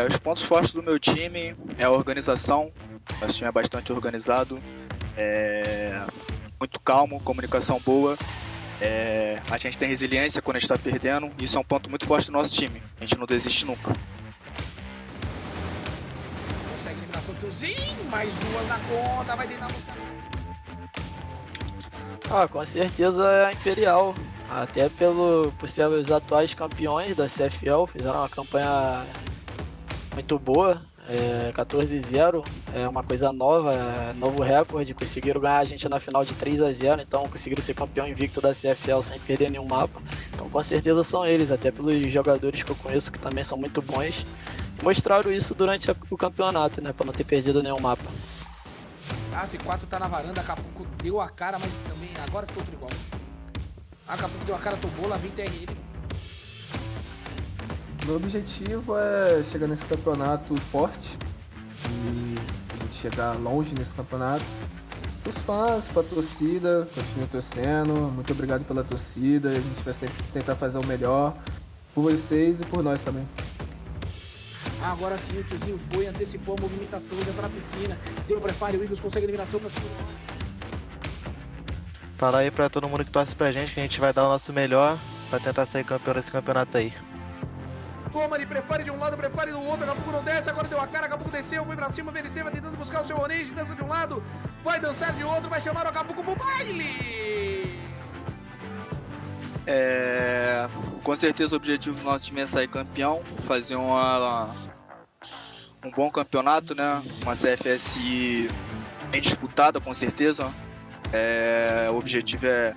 Os pontos fortes do meu time é a organização. Nosso time é bastante organizado, muito calmo, comunicação boa. A gente tem resiliência quando a gente está perdendo. Isso é um ponto muito forte do nosso time. A gente não desiste nunca. Consegue eliminação do tiozinho, mais duas na conta, vai tentar buscar. Com certeza é a Imperial. Até por ser os atuais campeões da CFL, fizeram uma campanha muito boa, 14-0, é uma coisa nova, novo recorde, conseguiram ganhar a gente na final de 3-0, então conseguiram ser campeão invicto da CFL sem perder nenhum mapa. Então com certeza são eles, até pelos jogadores que eu conheço que também são muito bons, mostraram isso durante o campeonato, né, para não ter perdido nenhum mapa. C4 tá na varanda, Capuco deu a cara, mas também agora ficou tudo igual. Capuco deu a cara, tomou, lá vem TRL. Meu objetivo é chegar nesse campeonato forte e a gente chegar longe nesse campeonato. Para os fãs, para a torcida, continue torcendo. Muito obrigado pela torcida. A gente vai sempre tentar fazer o melhor por vocês e por nós também. Agora sim, o tiozinho foi, antecipou a movimentação, já tá na piscina. Deu preparo, o Eagles consegue a eliminação pra cima. Falar aí pra todo mundo que torce pra gente que a gente vai dar o nosso melhor pra tentar sair campeão desse campeonato aí. Toma, ele prefere de um lado, prefere do outro, Capuco não desce, agora deu a cara, Capuco desceu, foi pra cima, VNC vai tentando buscar o seu orange, dança de um lado, vai dançar de outro, vai chamar o Capuco pro baile! Com certeza o objetivo do nosso time é sair campeão, fazer um bom campeonato, né? Uma CFS bem disputada, com certeza. O objetivo é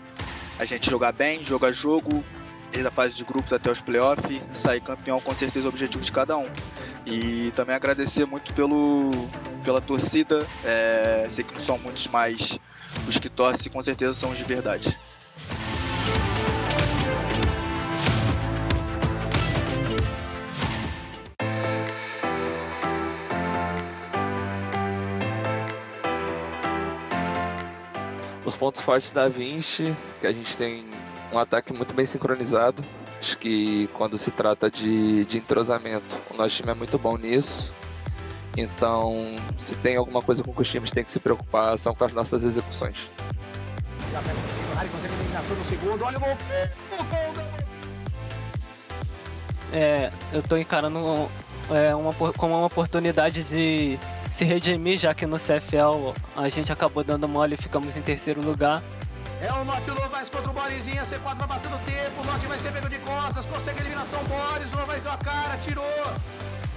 a gente jogar bem, jogar jogo, desde a fase de grupos até os playoffs, sair campeão, com certeza é o objetivo de cada um. E também agradecer muito pela torcida, sei que não são muitos, mas os que torcem com certeza são os de verdade. Os pontos fortes da Vinci, que a gente tem um ataque muito bem sincronizado. Acho que quando se trata de entrosamento, o nosso time é muito bom nisso. Então, se tem alguma coisa com que os times têm que se preocupar, são com as nossas execuções. Já pega o Harry, consegue a eliminação no segundo, olha o gol! Eu tô encarando como uma oportunidade de se redimir, já que no CFL a gente acabou dando mole e ficamos em terceiro lugar. O Norte Novaes contra o Borizinha, C4 vai passando o tempo, o Norte vai ser pego de costas, consegue a eliminação, Boris, o Novaes deu a cara, tirou.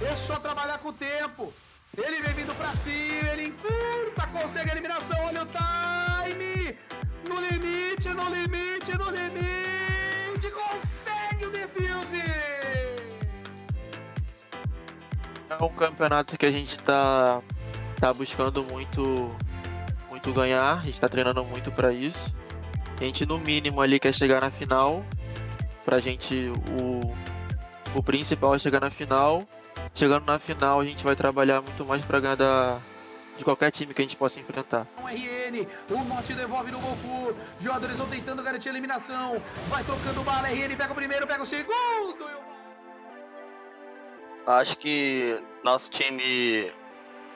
É só trabalhar com o tempo. Ele vem vindo pra cima, ele encurta, consegue a eliminação, olha o time. No limite, no limite, no limite, consegue o defuse. É um campeonato que a gente tá buscando muito ganhar, a gente tá treinando muito pra isso. A gente no mínimo ali quer chegar na final. Pra gente o principal é chegar na final. Chegando na final a gente vai trabalhar muito mais pra ganhar de qualquer time que a gente possa enfrentar. RN, o Norte devolve no Goku, jogadores vão tentando garantir a eliminação, vai tocando bala, RN pega o primeiro, pega o segundo. Acho que nosso time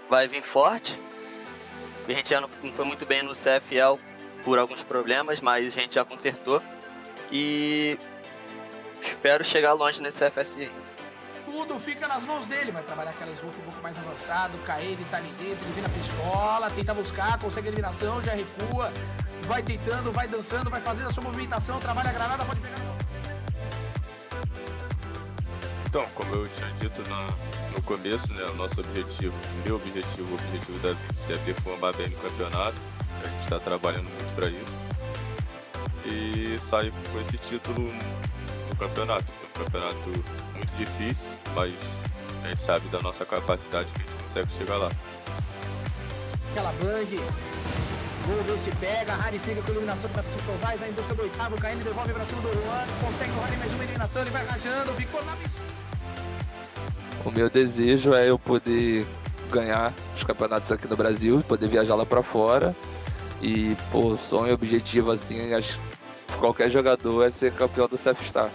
vai vir forte. A gente já não foi muito bem no CFL por alguns problemas, mas a gente já consertou. E espero chegar longe nesse CFS aí. Tudo fica nas mãos dele, vai trabalhar aquela smoke um pouco mais avançado, ele tá ali dentro, ele vem na pistola, tenta buscar, consegue a eliminação, já recua, vai tentando, vai dançando, vai fazendo a sua movimentação, trabalha a granada, pode pegar. Então, como eu tinha dito no começo, né, o nosso objetivo, o objetivo da VC é performar bem no campeonato. A gente está trabalhando muito para isso e sair com esse título no campeonato. É um campeonato muito difícil, mas a gente sabe da nossa capacidade que a gente consegue chegar lá. Aquela bang, vamos ver se pega, a Harry fica com a eliminação para o Provais, vai em busca do oitavo, o KN devolve para cima do Juan, consegue no Harry mais uma eliminação, ele vai rajando, ficou na missão. O meu desejo é eu poder ganhar os campeonatos aqui no Brasil, poder viajar lá pra fora E, pô, sonho, objetivo, assim, acho que qualquer jogador é ser campeão do CFStar.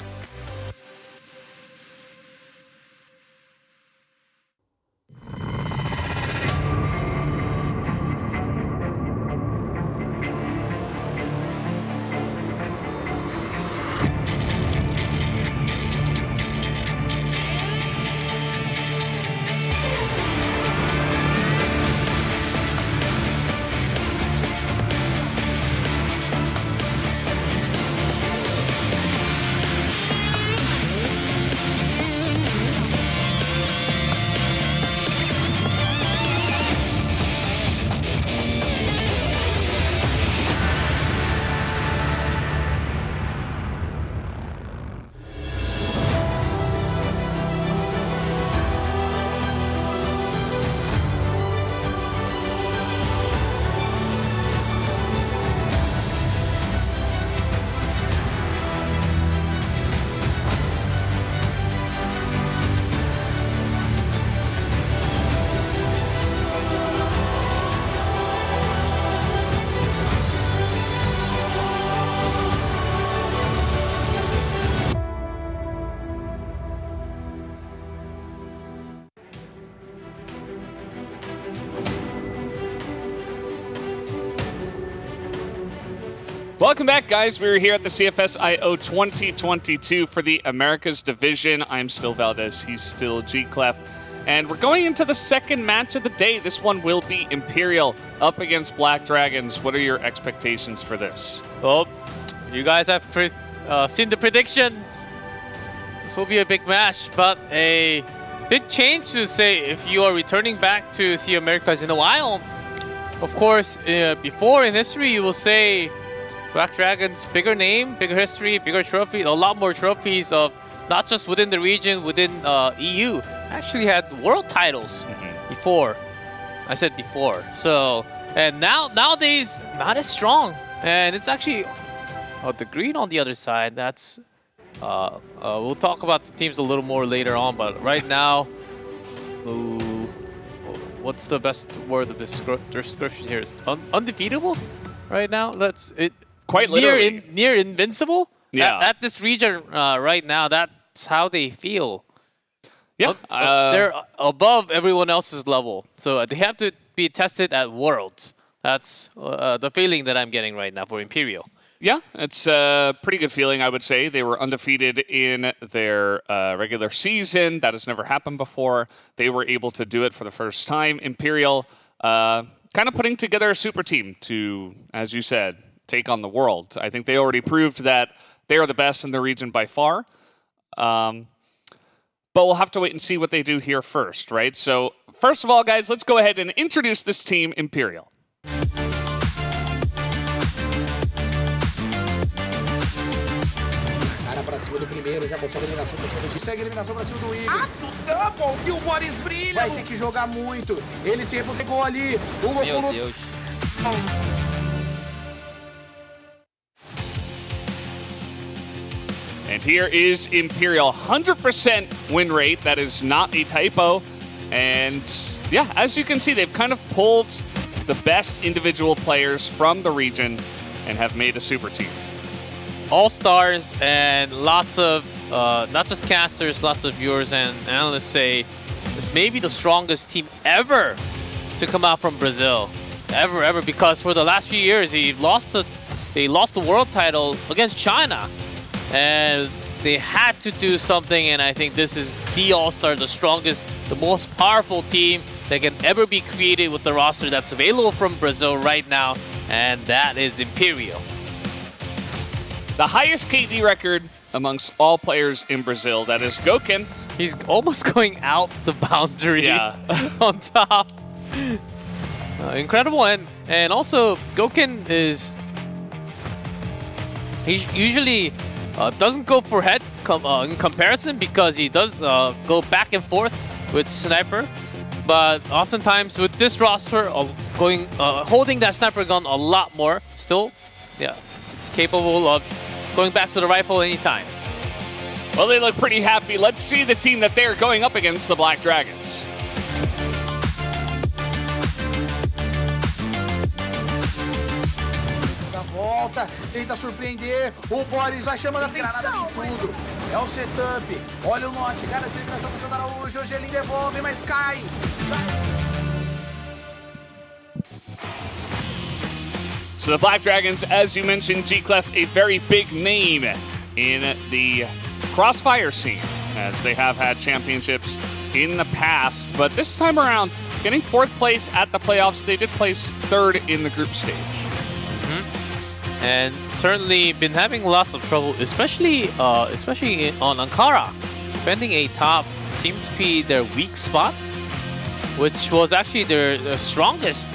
Welcome back, guys. We're here at the CFS IO 2022 for the Americas Division. I'm still Valdez. He's still G-Clef. And we're going into the second match of the day. This one will be Imperial up against Black Dragons. What are your expectations for this? Well, you guys have seen the predictions. This will be a big match, but a big change to say if you are returning back to see Americas in a while. Of course, before in history, you will say Black Dragons, bigger name, bigger history, bigger trophy, a lot more trophies of not just within the region, within EU. Actually had world titles before. I said before. So, and nowadays, not as strong. And it's actually the green on the other side. That's, we'll talk about the teams a little more later on, but right now, what's the best word of description here? Is undefeatable right now? Quite literally. Near invincible? Yeah. At this region right now, that's how they feel. Yeah. They're above everyone else's level. So they have to be tested at Worlds. That's the feeling that I'm getting right now for Imperial. Yeah, it's a pretty good feeling, I would say. They were undefeated in their regular season. That has never happened before. They were able to do it for the first time. Imperial kind of putting together a super team to, as you said, take on the world. I think they already proved that they are the best in the region by far. But we'll have to wait and see what they do here first, right? So first of all, guys, let's go ahead and introduce this team, Imperial. Pra cima do primeiro, já consegue a eliminação pra cima do X. Segue a eliminação pra cima do Igor. Double! E o Boris brilha! Vai ter que jogar muito. Ele se repegou ali. O Goku Meu Deus. And here is Imperial, 100% win rate. That is not a typo. And yeah, as you can see, they've kind of pulled the best individual players from the region and have made a super team. All-stars and lots of, not just casters, lots of viewers and analysts say this may be the strongest team ever to come out from Brazil. Ever, because for the last few years, they lost the world title against China. And they had to do something, and I think this is the All-Star, the strongest, the most powerful team that can ever be created with the roster that's available from Brazil right now, and that is Imperial. The highest KD record amongst all players in Brazil, that is Goken. He's almost going out the boundary on top. Incredible, and also Goken is, he usually doesn't go for head in comparison because he does go back and forth with sniper, but oftentimes with this roster holding that sniper gun a lot more, still capable of going back to the rifle anytime. Well, they look pretty happy. Let's see the team that they're going up against, the Black Dragons. granada, tenta surpreender. O Boris vai chamando a atenção em tudo. É o setup. Olha o lote, garante a eliminação do Senhor Araújo. Hoje ele devolve, mas cai. So the Black Dragons, as you mentioned, G-Clef, a very big name in the Crossfire scene, as they have had championships in the past. But this time around, getting 4th place at the playoffs, they did place 3rd in the group stage. And certainly been having lots of trouble, especially on Ankara. Defending a top seemed to be their weak spot, which was actually their strongest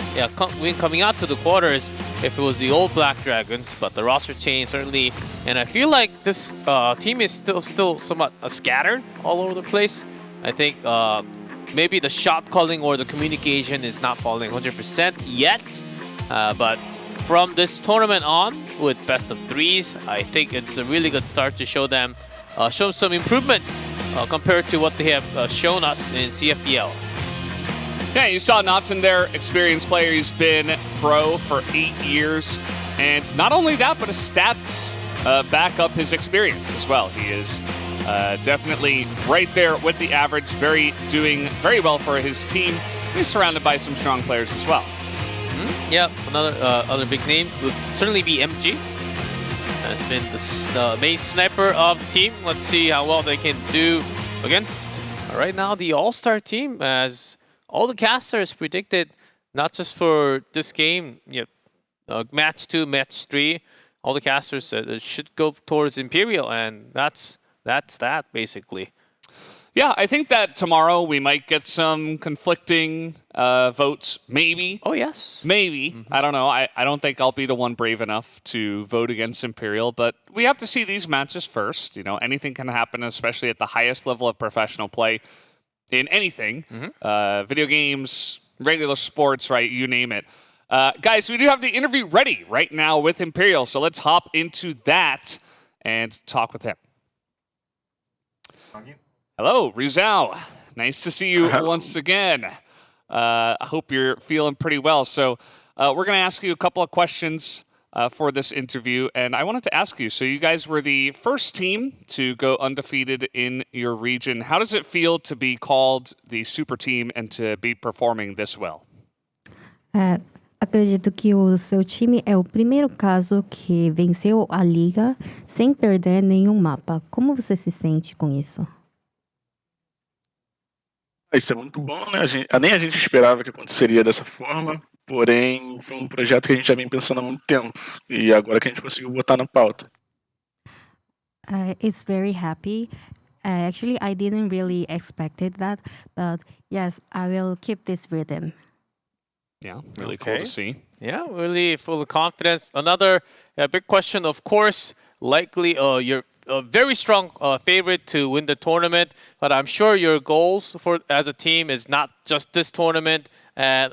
win coming out to the quarters if it was the old Black Dragons, but the roster change certainly, and I feel like this team is still somewhat scattered all over the place. I think maybe the shot calling or the communication is not falling 100% yet, but from this tournament on, with best of 3s, I think it's a really good start to show them some improvements compared to what they have shown us in CFEL. Yeah, you saw Knotson there, experienced player. He's been pro for 8 years. And not only that, but his stats back up his experience as well. He is definitely right there with the average, doing very well for his team. He's surrounded by some strong players as well. Yep, another other big name would certainly be MG. Has been the main sniper of the team. Let's see how well they can do against, right now, the all-star team, as all the casters predicted, not just for this game, match 2, match 3, all the casters said it should go towards Imperial, and that's that, basically. Yeah, I think that tomorrow we might get some conflicting votes, maybe. Oh, yes. Maybe. I don't know. I don't think I'll be the one brave enough to vote against Imperial, but we have to see these matches first. You know, anything can happen, especially at the highest level of professional play in anything. Video games, regular sports, right? You name it. Guys, we do have the interview ready right now with Imperial, so let's hop into that and talk with him. Hello, Rizal. Nice to see you once again. I hope you're feeling pretty well. So we're going to ask you a couple of questions for this interview. And I wanted to ask you, so you guys were the first team to go undefeated in your region. How does it feel to be called the super team and to be performing this well? Acredito que o seu time é o primeiro caso que venceu a liga sem perder nenhum mapa. Como você se sente com isso? Isso é muito bom, né? Nem a gente esperava que aconteceria dessa forma, porém foi projeto que a gente já vem pensando há muito tempo e agora que a gente conseguiu botar na pauta. It's very happy. Actually, I didn't really expected that, but yes, I will keep this rhythm. Yeah, really cool to see. Yeah, really full of confidence. Another big question, of course, likely you're a very strong favorite to win the tournament, but I'm sure your goals for as a team is not just this tournament. And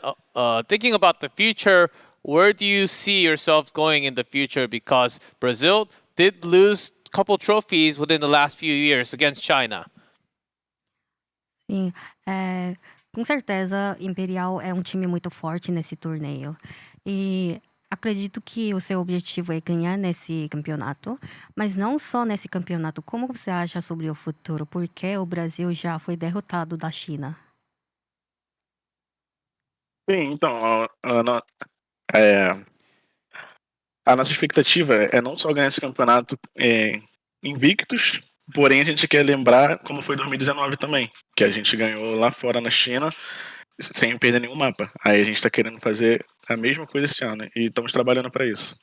thinking about the future, where do you see yourself going in the future? Because Brazil did lose a couple trophies within the last few years against China. Sim, com certeza, Imperial é um time muito forte nesse torneio. E acredito que o seu objetivo é ganhar nesse campeonato, mas não só nesse campeonato. Como você acha sobre o futuro? Porque o Brasil já foi derrotado da China. Sim, então, a nossa expectativa é não só ganhar esse campeonato invictos, porém a gente quer lembrar como foi 2019 também, que a gente ganhou lá fora na China sem perder nenhum mapa. Aí a gente está querendo fazer a mesma coisa esse ano e estamos trabalhando para isso.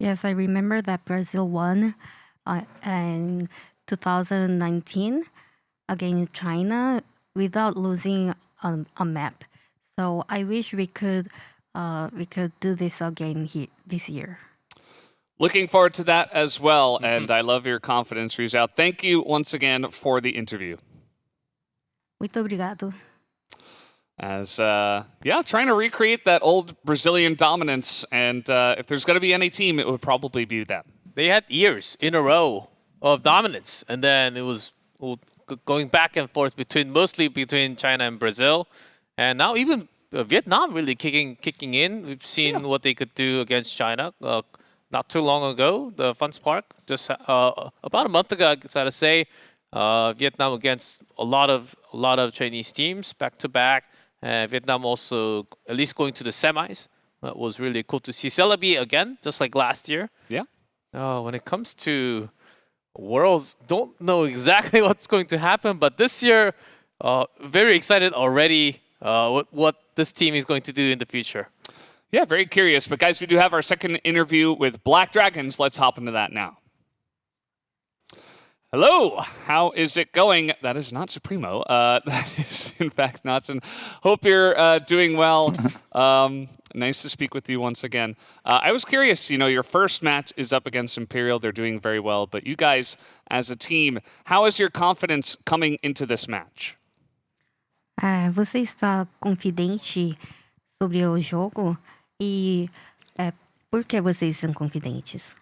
Yes, I remember that Brazil won in 2019 against China without losing a map. So I wish we could do this again this year. Looking forward to that as well, and I love your confidence, Rizal. Thank you once again for the interview. Muito obrigado. As, trying to recreate that old Brazilian dominance, and if there's going to be any team, it would probably be them. They had years in a row of dominance, and then it was going back and forth mostly between China and Brazil. And now even Vietnam really kicking in. We've seen what they could do against China not too long ago. The Fun Spark, just about a month ago, I gotta say, Vietnam against a lot of Chinese teams back to back. Vietnam also at least going to the semis. That was really cool to see. Celebi again, just like last year. Yeah. When it comes to Worlds, don't know exactly what's going to happen, but this year, very excited already what this team is going to do in the future. Yeah, very curious. But guys, we do have our second interview with Black Dragons. Let's hop into that now. Hello, how is it going? That is not Supremo. That is, in fact, Notson. Hope you're doing well. Nice to speak with you once again. I was curious, your first match is up against Imperial. They're doing very well. But you guys, as a team, how is your confidence coming into this match? Você está confidente sobre o jogo? E por que vocês são confidentes?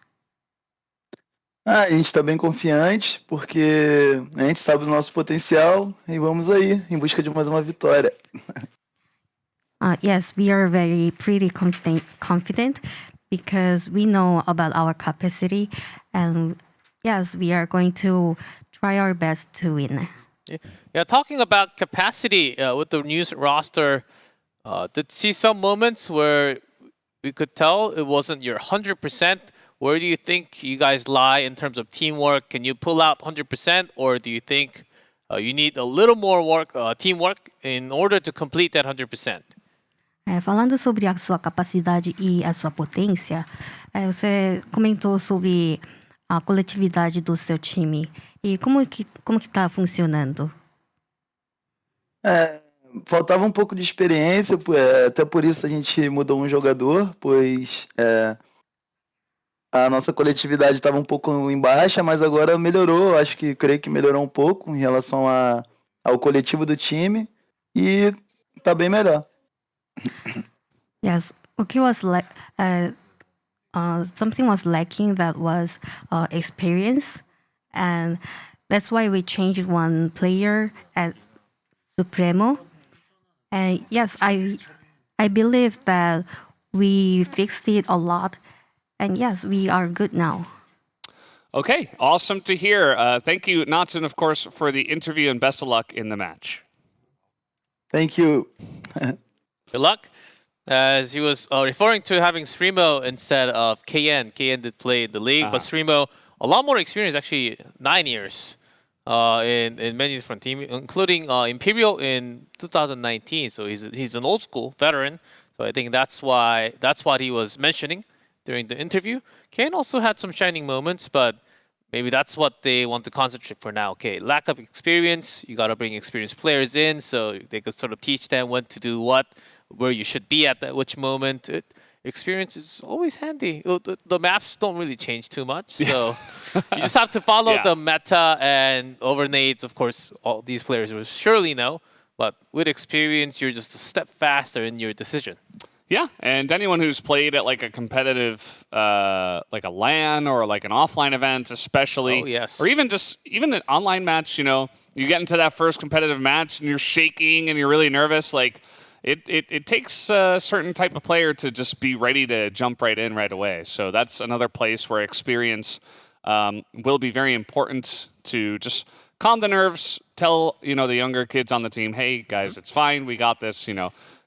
A gente está bem confiante porque a gente sabe do nosso potencial e vamos aí em busca de mais uma vitória. Yes, we are pretty confident because we know about our capacity, and yes, we are going to try our best to win. Yeah, talking about capacity with the new roster, did see some moments where we could tell it wasn't your 100%. Where do you think you guys lie in terms of teamwork? Can you pull out 100%, or do you think you need a little more teamwork in order to complete that 100%? Falando sobre a sua capacidade e a sua potência, você comentou sobre a coletividade do seu time. E como que está funcionando? Faltava um pouco de experiência, até por isso a gente mudou um jogador, pois a nossa coletividade estava um pouco em baixa, mas agora melhorou. Creio que melhorou um pouco em relação ao coletivo do time e está bem melhor. Yes, okay, was something was lacking, that was experience, and that's why we changed one player at Supremo. And yes, I believe that we fixed it a lot, and yes, we are good now. Okay, awesome to hear. Thank you, Notson, of course, for the interview, and best of luck in the match. Thank you. Good luck. As he was referring to having Streamo instead of KN. KN did play in the league, but Streamo, a lot more experience, actually 9 years in many different teams, including Imperial in 2019. So he's an old school veteran. So I think that's what he was mentioning during the interview. KN also had some shining moments, but maybe that's what they want to concentrate for now. Okay, lack of experience, you got to bring experienced players in so they could sort of teach them when to do what, where you should be at which moment. Experience is always handy. The maps don't really change too much, so you just have to follow the meta and overnades. Of course, all these players will surely know, but with experience, you're just a step faster in your decision. Yeah, and anyone who's played at like a competitive, like a LAN or like an offline event, especially, or even an online match, you get into that first competitive match and you're shaking and you're really nervous. Like it takes a certain type of player to just be ready to jump right in right away. So that's another place where experience will be very important to just calm the nerves. Tell the younger kids on the team, hey guys, it's fine, we got this.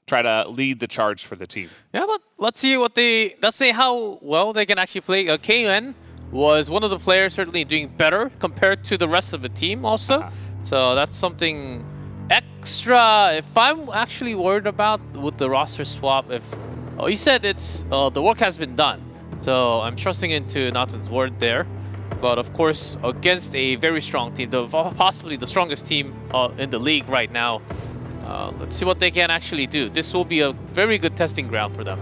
Try to lead the charge for the team. Yeah, but let's see how well they can actually play. KN was one of the players certainly doing better compared to the rest of the team also. So that's something extra. If I'm actually worried about with the roster swap, he said it's the work has been done. So I'm trusting into Notson's word there. But of course, against a very strong team, possibly the strongest team in the league right now, let's see what they can actually do. This will be a very good testing ground for them.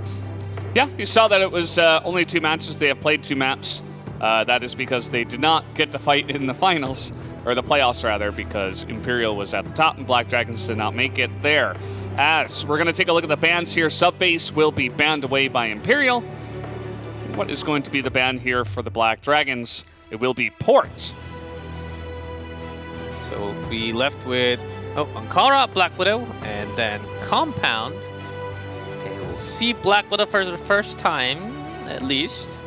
Yeah, you saw that it was only 2 matches. They have played 2 maps. That is because they did not get to fight in the finals, or the playoffs rather, because Imperial was at the top and Black Dragons did not make it there. As we're going to take a look at the bans here, Subbase will be banned away by Imperial. What is going to be the ban here for the Black Dragons? It will be Port. So we left with Ankara, Black Widow, and then Compound. we'll see Black for the first time, at least.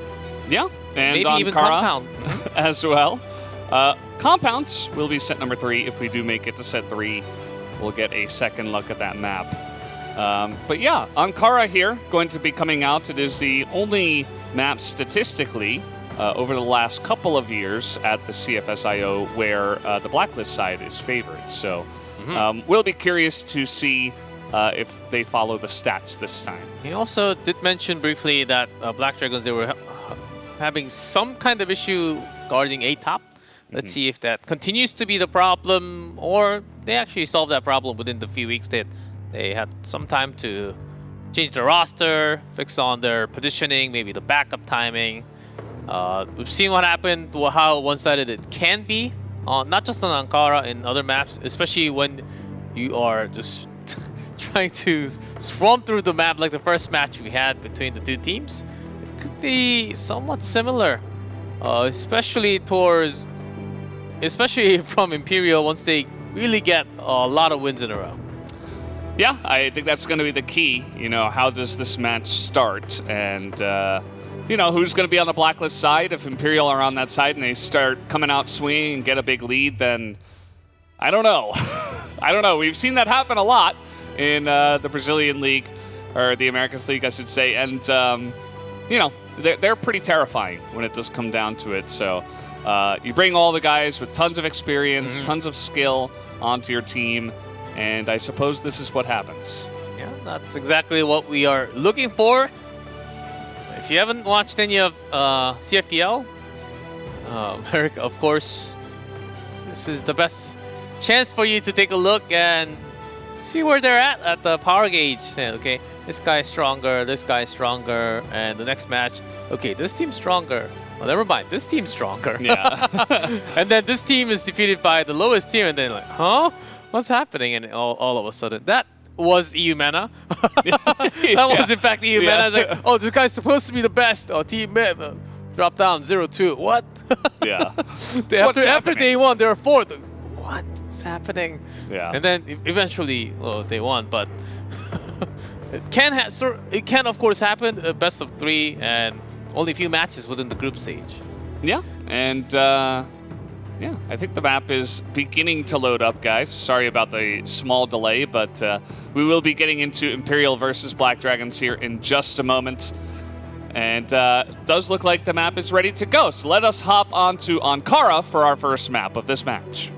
Yeah, and maybe Ankara even Compound. as well. Compounds will be set number 3. If we do make it to set 3, we'll get a second look at that map. But yeah, Ankara here going to be coming out. It is the only map statistically over the last couple of years at the CFSIO where the Blacklist side is favored. So we'll be curious to see if they follow the stats this time. He also did mention briefly that Black Dragons, they were having some kind of issue guarding A top. Let's see if that continues to be the problem, or they actually solved that problem within the few weeks that they had some time to change the roster, fix on their positioning, maybe the backup timing. We've seen what happened, how one-sided it can be, not just on Ankara, in other maps, especially when you are just trying to swarm through the map like the first match we had between the two teams. It could be somewhat similar, especially from Imperial once they really get a lot of wins in a row. Yeah, I think that's going to be the key. You know, how does this match start? And, you know, who's going to be on the Blacklist side? If Imperial are on that side and they start coming out swinging and get a big lead, then I don't know. I don't know. We've seen that happen a lot in the Brazilian League, or the Americas League, I should say. And, you know, they're pretty terrifying when it does come down to it. So you bring all the guys with tons of experience, tons of skill onto your team, and I suppose this is what happens. Yeah, that's exactly what we are looking for. If you haven't watched any of CFPL, Eric, of course, this is the best chance for you to take a look and see where they're at the power gauge. Okay, this guy's stronger, and the next match, okay, this team's stronger. Well, never mind, this team's stronger. Yeah. And then this team is defeated by the lowest team, and then like, huh? What's happening? And all of a sudden, that was EU Mana. That was in fact EU Mana. I was like, oh, this guy's supposed to be the best. Oh, Team Mid dropped down 0-2. What? Yeah. after day 1, they were 4th. What's happening? Yeah. And then eventually, well, they won, but it can of course happen. Best of 3 and only a few matches within the group stage. Yeah, and yeah, I think the map is beginning to load up, guys. Sorry about the small delay, but we will be getting into Imperial versus Black Dragons here in just a moment. And does look like the map is ready to go. So let us hop onto Ankara for our first map of this match.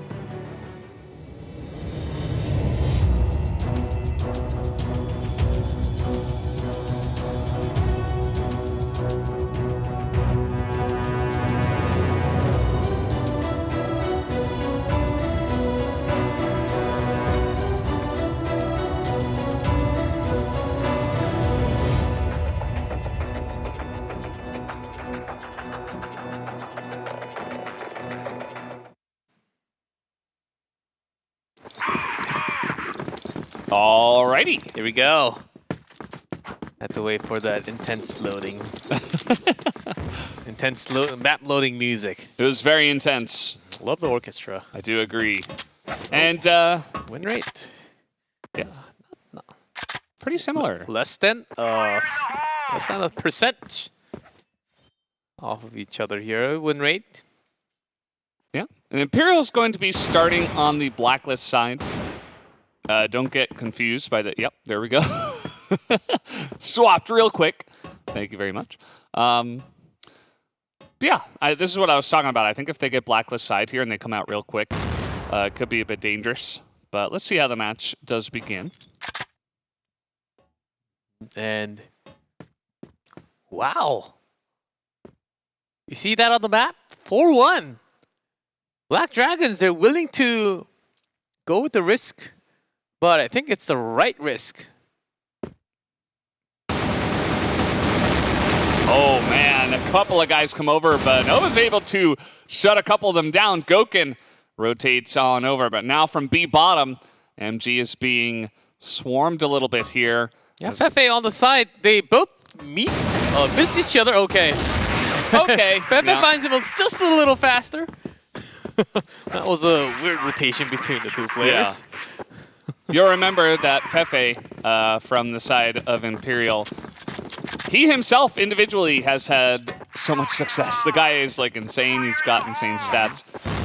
Alrighty, here we go. Had to wait for that intense loading. Map loading music. It was very intense. Love the orchestra. I do agree. And win rate. Yeah, pretty similar. Less than a percent off of each other here. Win rate. Yeah, and Imperial's going to be starting on the Blacklist side. Don't get confused by the... Yep, there we go. Swapped real quick. Thank you very much. Yeah, this is what I was talking about. I think if they get Blacklist side here and they come out real quick, it could be a bit dangerous. But let's see how the match does begin. And... wow. You see that on the map? 4-1. Black Dragons, they're willing to go with the risk. But I think it's the right risk. Oh man, a couple of guys come over, but Nova's able to shut a couple of them down. Goken rotates on over, but now from B bottom, MG is being swarmed a little bit here. Yeah, Fefe on the side, they both miss each other. Okay. Okay. Fefe finds him just a little faster. That was a weird rotation between the two players. Yeah. You'll remember that Fefe from the side of Imperial, he himself individually has had so much success. The guy is like insane. He's got insane stats.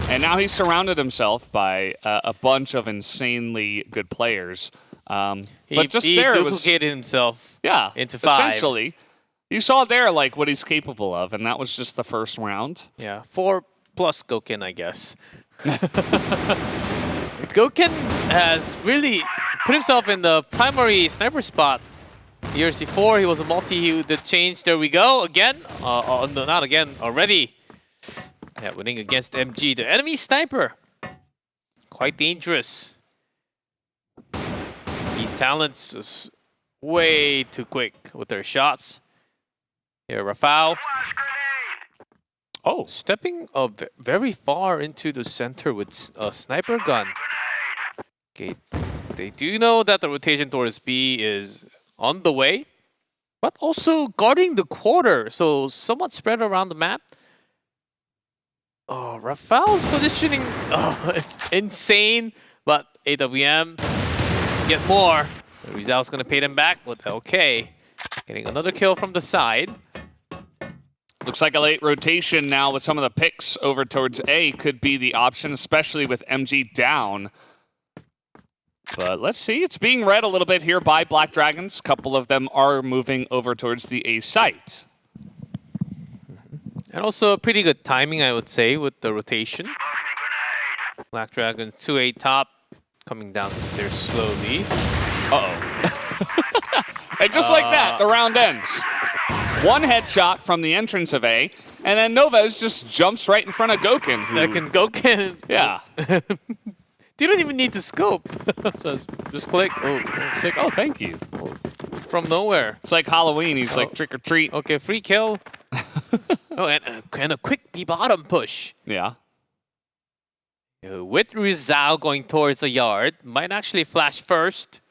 And now he's surrounded himself by a bunch of insanely good players. But just he there duplicated himself into 5. Essentially, you saw there like what he's capable of, and that was just the first round. Yeah, 4 plus Goken, I guess. Goken has really put himself in the primary sniper spot. Years before, he was a multi, the change, there we go, again. No, not again, already. Yeah, winning against MG, the enemy sniper. Quite dangerous. These talents is way too quick with their shots. Here, Rafał. Oh, stepping very far into the center with a sniper gun. Okay, they do know that the rotation towards B is on the way, but also guarding the quarter, so somewhat spread around the map. Oh, Rafał's positioning, it's insane, but AWM get more. Rizal's gonna pay them back with LK. Getting another kill from the side. Looks like a late rotation now with some of the picks over towards A could be the option, especially with MG down. But let's see, it's being read a little bit here by Black Dragons. A couple of them are moving over towards the A site. And also pretty good timing, I would say, with the rotation. Black Dragon 2-8 top, coming down the stairs slowly. And just like that, the round ends. One headshot from the entrance of A, and then Novez just jumps right in front of Goken. Goken. Yeah. They don't even need to scope. So just click. Oh, sick. Oh, thank you. From nowhere. It's like Halloween. He's like trick or treat. Okay, free kill. And a quick B bottom push. Yeah. With Rizal going towards the yard. Might actually flash first.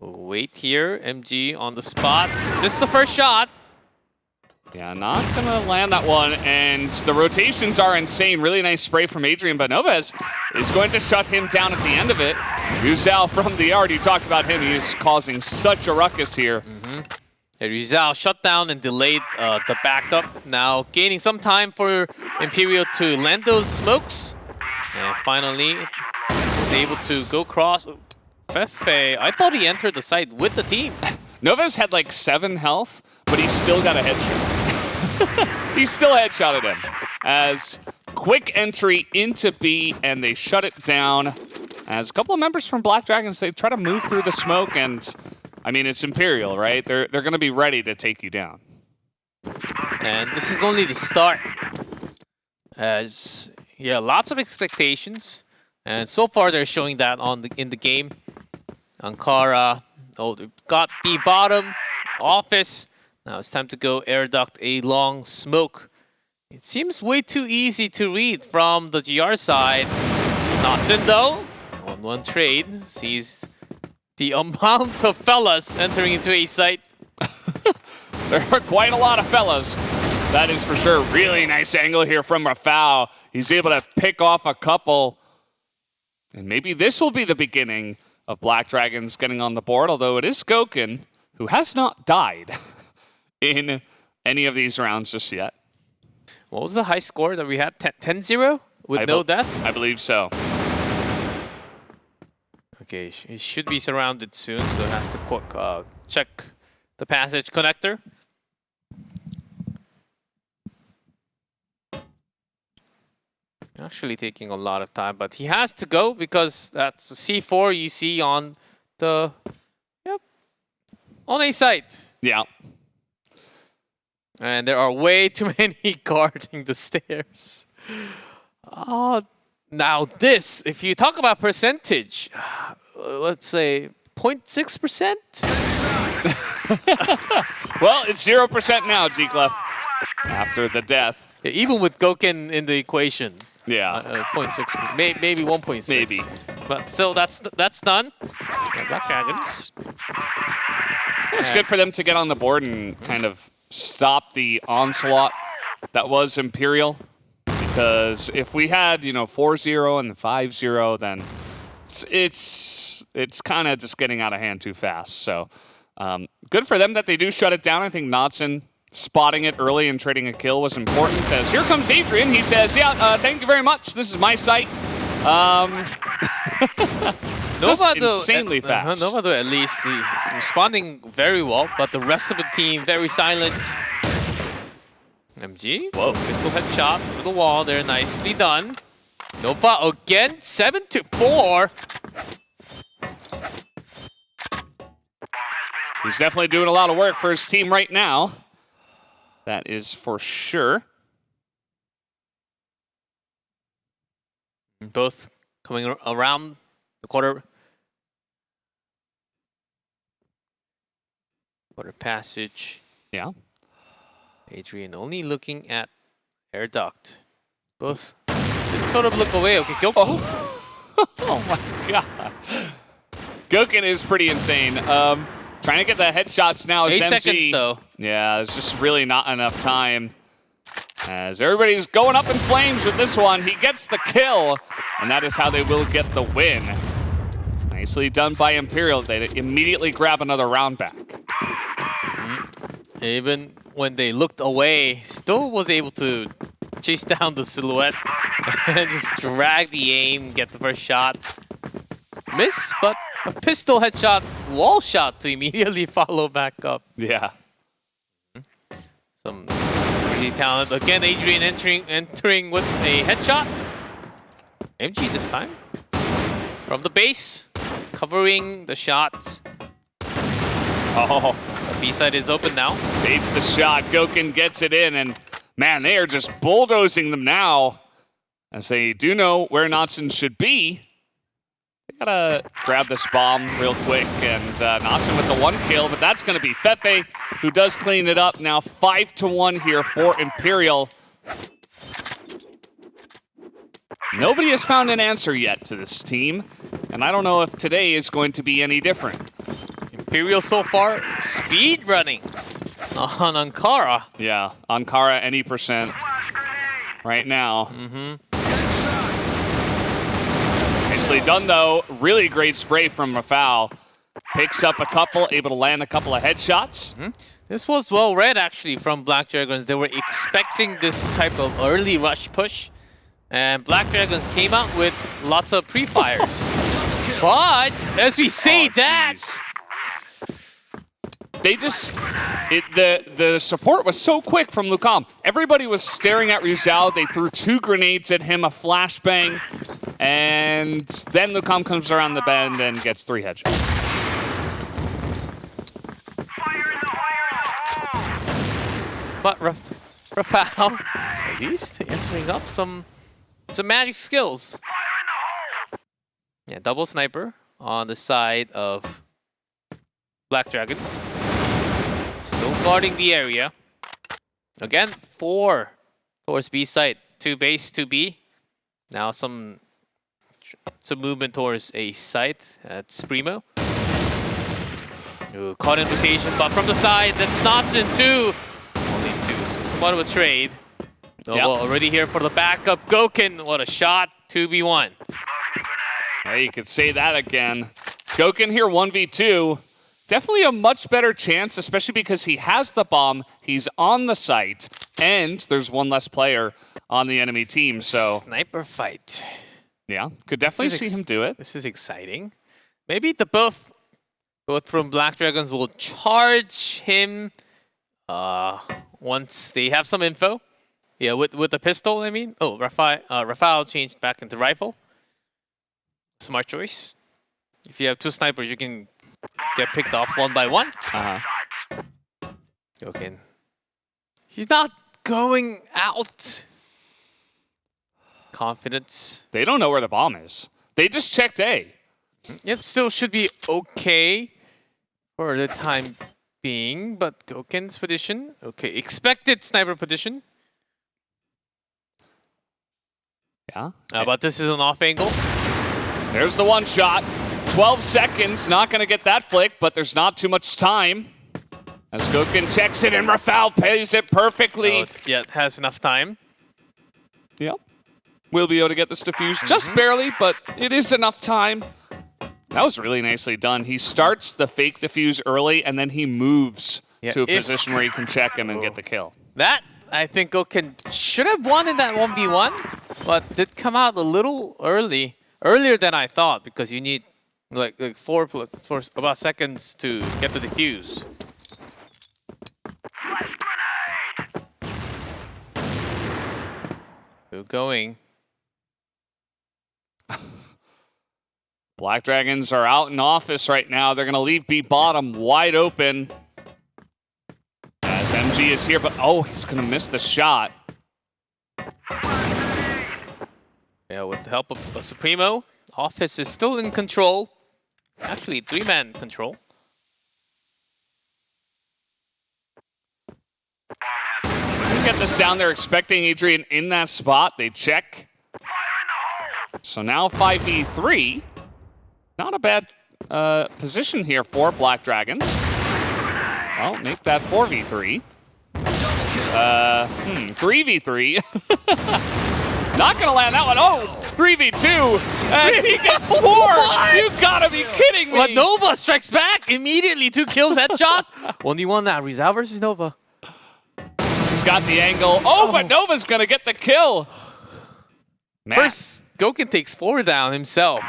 Wait here. MG on the spot. Missed the first shot. Yeah, not gonna land that one, and the rotations are insane. Really nice spray from Adrian, but Novez is going to shut him down at the end of it. Rizal from the yard, you talked about him. He is causing such a ruckus here. Rizal shut down and delayed the backup. Now gaining some time for Imperial to land those smokes. And finally, is able to go cross. Fefe, I thought he entered the site with the team. Novez had like 7 health, but he still got a headshot. He still headshotted him. As quick entry into B, and they shut it down. As a couple of members from Black Dragons, they try to move through the smoke, and I mean, it's Imperial, right? They're going to be ready to take you down. And this is only the start. As, yeah, lots of expectations. And so far, they're showing that in the game. Ankara, they've got B bottom, office. Now it's time to go air duct a long smoke. It seems way too easy to read from the GR side. Knots in though. 1-1 trade. Sees the amount of fellas entering into a site. There are quite a lot of fellas. That is for sure. Really nice angle here from Rafał. He's able to pick off a couple. And maybe this will be the beginning of Black Dragons getting on the board, although it is Goken, who has not died in any of these rounds just yet. What was the high score that we had? 10-0 with no death? I believe so. Okay, he should be surrounded soon, so it has to check the passage connector. Actually taking a lot of time, but he has to go because that's the C4 you see on the on a site. Yeah. And there are way too many guarding the stairs. Oh, now this, if you talk about percentage, let's say 0.6%. Well, it's 0% now, G-Clef, after the death. Yeah, even with Goken in the equation. Yeah. 0.6%, maybe 1.6. Maybe. But still, that's done. Yeah, Black Dragons. It's good for them to get on the board and kind of stop the onslaught that was Imperial. Because if we had, 4-0 and 5-0, then it's kind of just getting out of hand too fast. So good for them that they do shut it down. I think Knotson spotting it early and trading a kill was important. As here comes Adrian, he says, "Yeah, thank you very much. This is my site." Just insanely fast. Novado at least responding very well, but the rest of the team very silent. MG, whoa, pistol headshot through the wall there, nicely done. Nova again, 7-4. He's definitely doing a lot of work for his team right now. That is for sure. Both coming around the quarter passage. Yeah. Adrian only looking at air duct. Both sort of look away. Okay, Gyoken. Oh my god. Gyoken is pretty insane. Trying to get the headshots now is 8 MG. seconds though. Yeah, there's just really not enough time. As everybody's going up in flames with this one, he gets the kill, and that is how they will get the win. Nicely done by Imperial. They immediately grab another round back. Even when they looked away, still was able to chase down the silhouette and just drag the aim, get the first shot. Miss, but a pistol headshot, wall shot to immediately follow back up. Yeah. Some crazy talent. Again, Adrian entering with a headshot. MG this time. From the base, covering the shots. Oh. The B-side is open now. Baits the shot. Gyoken gets it in, and man, they are just bulldozing them now. As they do know where Knotson should be. They gotta grab this bomb real quick, and Knotson with the 1 kill, but that's gonna be Fefe, who does clean it up. Now 5-1 here for Imperial. Nobody has found an answer yet to this team, and I don't know if today is going to be any different. Imperial so far, speed running on Ankara. Yeah, Ankara any percent right now. Nicely done though. Really great spray from Rafał. Picks up a couple, able to land a couple of headshots. This was well read actually from Black Dragons. They were expecting this type of early rush push. And Black Dragons came out with lots of pre-fires. But as we say they just, the support was so quick from Lucam. Everybody was staring at Rizal. They threw 2 grenades at him, a flashbang, and then Lucam comes around the bend and gets 3 headshots. But Rafał, at least answering up some magic skills. Yeah, double sniper on the side of Black Dragons. Still guarding the area. Again, 4 towards B site, 2 base, 2 B. Now some movement towards A site. That's Primo. Ooh, caught invitation, but from the side, that's Knotson too. Only 2, so somewhat of a trade. Nova already here for the backup. Gyoken, what a shot, 2v1. Yeah, you could say that again. Gyoken here 1v2. Definitely a much better chance, especially because he has the bomb, he's on the site, and there's 1 less player on the enemy team, so... Sniper fight. Yeah, could definitely see him do it. This is exciting. Maybe the both from Black Dragons will charge him once they have some info. Yeah, with the pistol, I mean. Oh, Rafał changed back into rifle. Smart choice. If you have 2 snipers, you can get picked off 1 by 1. Okay. He's not going out. Confidence. They don't know where the bomb is. They just checked A. Yep, still should be okay for the time being, but Gyoken's position. Okay, expected sniper position. Yeah. But this is an off angle. There's the 1 shot. 12 seconds, not going to get that flick, but there's not too much time. As Gyoken checks it and Rafał pays it perfectly. Yeah, it has enough time. Yep. We'll be able to get this defused just barely, but it is enough time. That was really nicely done. He starts the fake defuse early, and then he moves to a position where he can check him and get the kill. That, I think, Goken should have won in that 1v1, but did come out a little earlier than I thought, because you need like 4 about seconds to get the defuse. Still going. Black Dragons are out in office right now. They're going to leave B bottom wide open. As MG is here, but oh, he's going to miss the shot. Yeah, with the help of Supremo, Office is still in control. Actually, 3-man control. Get this down. They're expecting Adrian in that spot. They check. So now 5v3. Not a bad position here for Black Dragons. Well, make that 4v3. 3v3. Not gonna land that one. Oh, 3v2. As he gets 4. You gotta be kidding me. But Nova strikes back immediately. 2 kills, headshot. 1v1 now. Rizal versus Nova. He's got the angle. Oh, but Nova's gonna get the kill. First, Goken takes 4 down himself.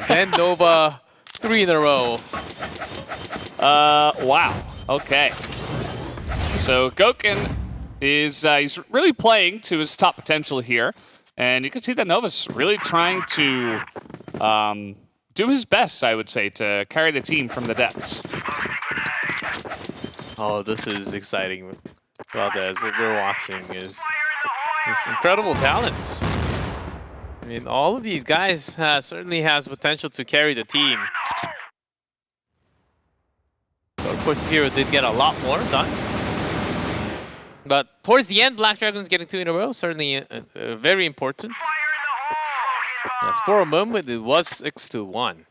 Then Nova 3 in a row. Wow. Okay. So Goken is he's really playing to his top potential here, and you can see that Nova's really trying to do his best, I would say, to carry the team from the depths. Oh, this is exciting. Valdez, what we're watching is incredible talents. I mean, all of these guys certainly has potential to carry the team. So of course, Imperial did get a lot more done. But towards the end, Black Dragons getting 2 in a row, certainly very important. Yes, for a moment, it was 6-1.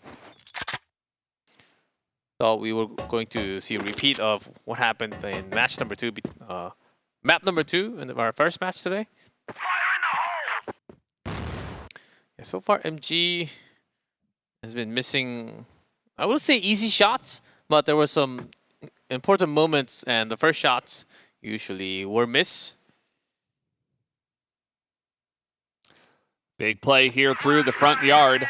Thought we were going to see a repeat of what happened in match number 2, map number 2 in our first match today. Yeah, so far, MG has been missing, I would say, easy shots, but there were some important moments, and the first shots usually were missed. Big play here through the front yard.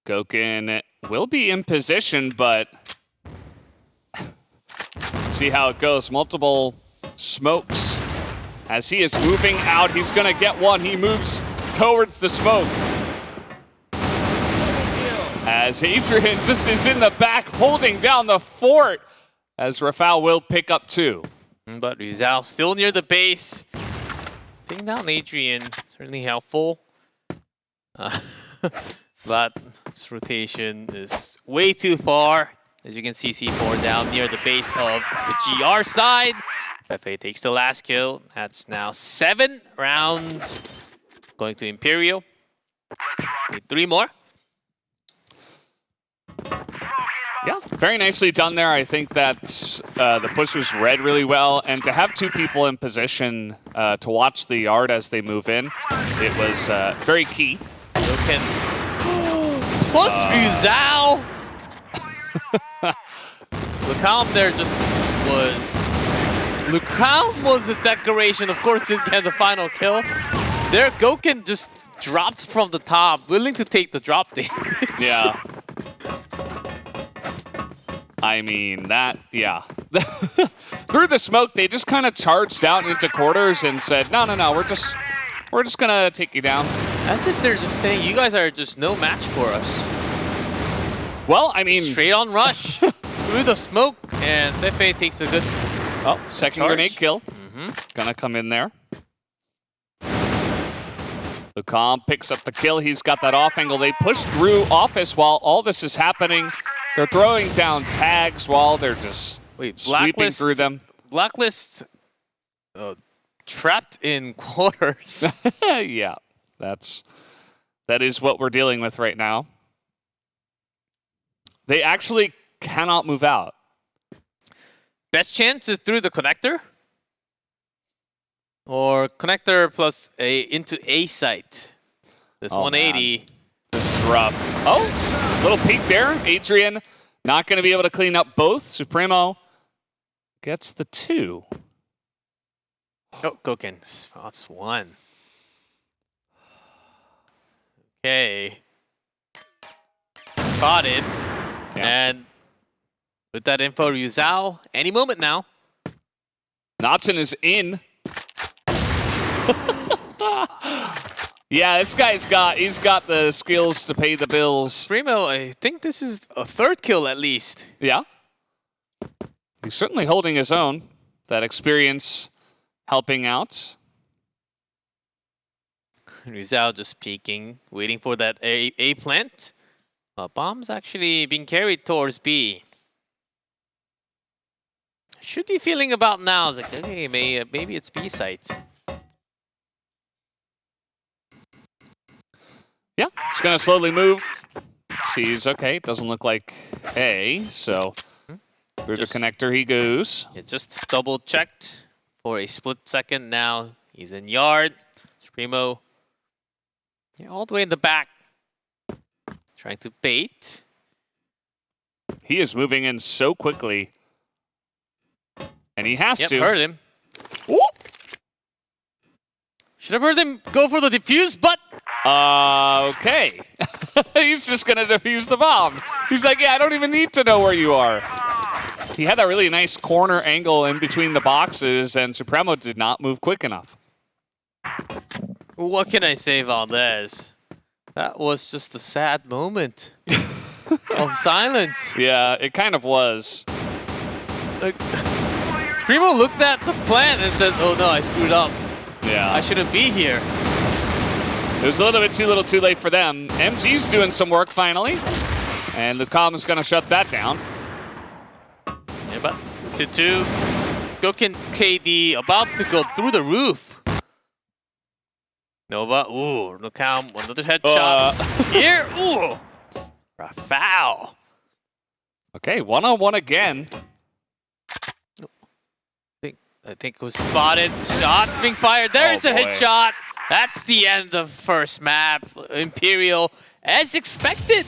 Goken will be in position, but see how it goes. Multiple smokes. As he is moving out, he's going to get one. He moves towards the smoke. As Adrian just is in the back holding down the fort, as Rafał will pick up 2. But Rizal still near the base. Taking down Adrian, certainly helpful. But its rotation is way too far. As you can see, C4 down near the base of the GR side. FA takes the last kill. That's now 7 rounds going to Imperial. Need 3 more. Yeah, very nicely done there. I think that the push was read really well, and to have 2 people in position to watch the yard as they move in, it was very key. Goken plus Rizal. Lucalm there just was... Lucalm was a decoration. Of course, didn't get the final kill. There, Goken just dropped from the top, willing to take the drop damage. Yeah. I mean, that, yeah. Through the smoke, they just kind of charged out into quarters and said, no, we're just gonna take you down. As if they're just saying, you guys are just no match for us. Well, I mean... Straight on rush. Through the smoke, and FA takes a good... Oh, second grenade kill. Mm-hmm. Gonna come in there. Lucalm picks up the kill. He's got that off angle. They push through Office while all this is happening. They're throwing down tags while they're just sweeping through them. Blacklist trapped in quarters. Yeah, that is what we're dealing with right now. They actually cannot move out. Best chance is through the connector. Or connector plus into A site. This 180. Man. This is rough. Oh, little peek there. Adrian not going to be able to clean up both. Supremo gets the 2. Oh, Goken spots 1. Okay. Spotted. And with that info, Ryuzao, any moment now. Knotson is in. Yeah, this guy's he's got the skills to pay the bills. Primo, I think this is a 3rd kill at least. Yeah. He's certainly holding his own. That experience helping out. Rizal just peeking, waiting for that A plant. Bomb's actually being carried towards B. Should be feeling about now. It's like, okay, maybe it's B site. Yeah, it's going to slowly move. Sees, okay, doesn't look like A, so through the connector he goes. Yeah, just double checked for a split second. Now he's in yard. Primo, yeah, all the way in the back, trying to bait. He is moving in so quickly. And he has to. Heard him. Ooh. Should have heard him go for the defuse, but... Okay. He's just going to defuse the bomb. He's like, yeah, I don't even need to know where you are. He had a really nice corner angle in between the boxes, and Supremo did not move quick enough. What can I say, Valdez? That was just a sad moment of silence. Yeah, it kind of was. Primo looked at the plan and said, oh no, I screwed up. Yeah. I shouldn't be here. It was a little bit too late for them. MG's doing some work finally. And the comm is going to shut that down. Yeah, but 2-2. Goken KD about to go through the roof. Nova, ooh, look how another headshot. Here, ooh. A foul. Okay, 1-on-1 again. I think it was spotted. Shots being fired. There's a headshot. That's the end of first map. Imperial, as expected.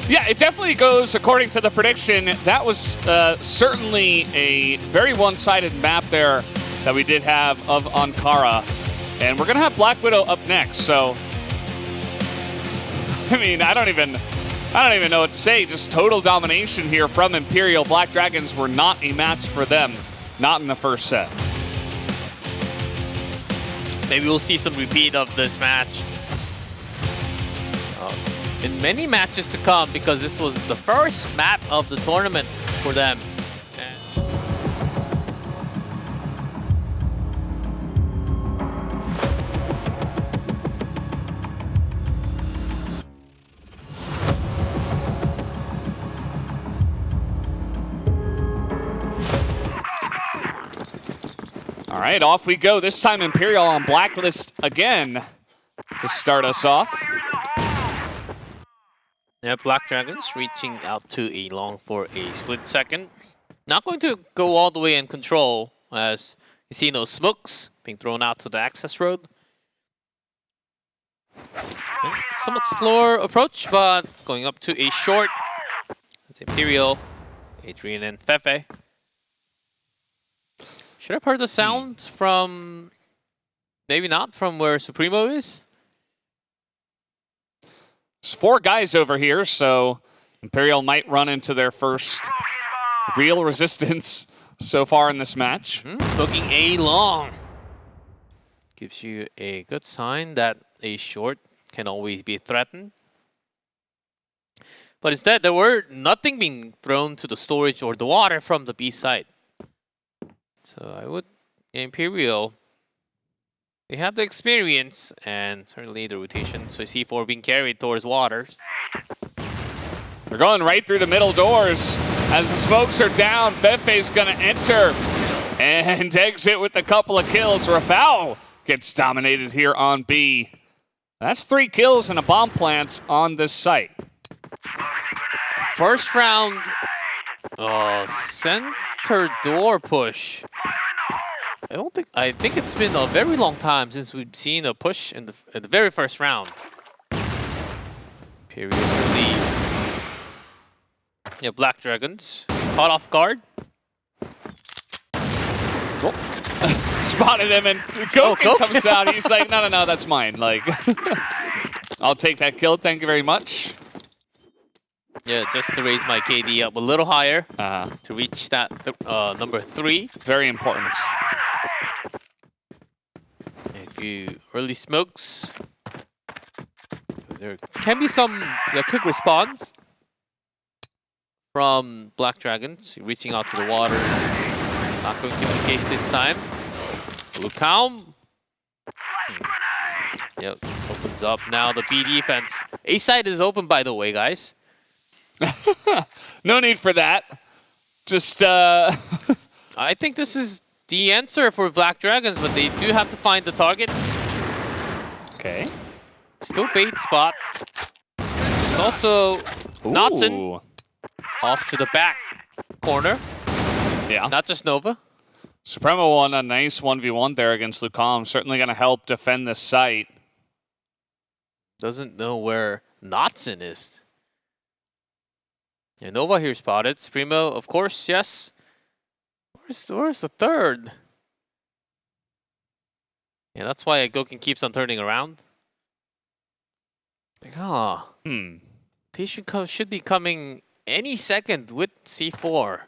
Yeah, it definitely goes according to the prediction. That was certainly a very one-sided map there that we did have of Ankara. And we're going to have Black Widow up next, so... I mean, I don't even know what to say. Just total domination here from Imperial. Black Dragons were not a match for them. Not in the first set. Maybe we'll see some repeat of this match in many matches to come, because this was the first map of the tournament for them. All right, off we go. This time Imperial on blacklist again to start us off. Yeah, Black Dragons reaching out to a long for a split second. Not going to go all the way in control, as you see no smokes being thrown out to the access road. Somewhat slower approach, but going up to a short. It's Imperial, Adrian, and Fefe. Should have heard the sound from... Maybe not from where Supremo is? There's 4 guys over here, so Imperial might run into their first real resistance so far in this match. Smoking a long. Gives you a good sign that a short can always be threatened. But instead, there were nothing being thrown to the storage or the water from the B side. So I would, Imperial, they have the experience and certainly the rotation. So C4 being carried towards waters. They're going right through the middle doors. As the smokes are down, Fefe's gonna enter and exit with a couple of kills. Rafał gets dominated here on B. That's 3 kills and a bomb plant on this site. First round, center door push. I think it's been a very long time since we've seen a push in the very first round. Imperial's lead. Yeah, Black Dragons caught off guard. Oh. Spotted him and Goken comes out. He's like, no, that's mine. Like, I'll take that kill. Thank you very much. Yeah, just to raise my KD up a little higher to reach that number 3. Very important. A few early smokes. There can be some quick response from Black Dragons, reaching out to the water. Not going to be the case this time. Lucam. Yep, opens up now the B defense. A side is open, by the way, guys. No need for that. Just, I think this is the answer for Black Dragons, but they do have to find the target. Okay. Still bait spot. There's also Knotson off to the back corner. Yeah. Not just Nova. Supremo won a nice 1v1 there against Lucam. Certainly going to help defend this site. Doesn't know where Knotson is. Yeah, Nova here spotted. Supremo, of course, yes. Where's the third? Yeah, that's why Goken keeps on turning around. Like, they should be coming any second with C4.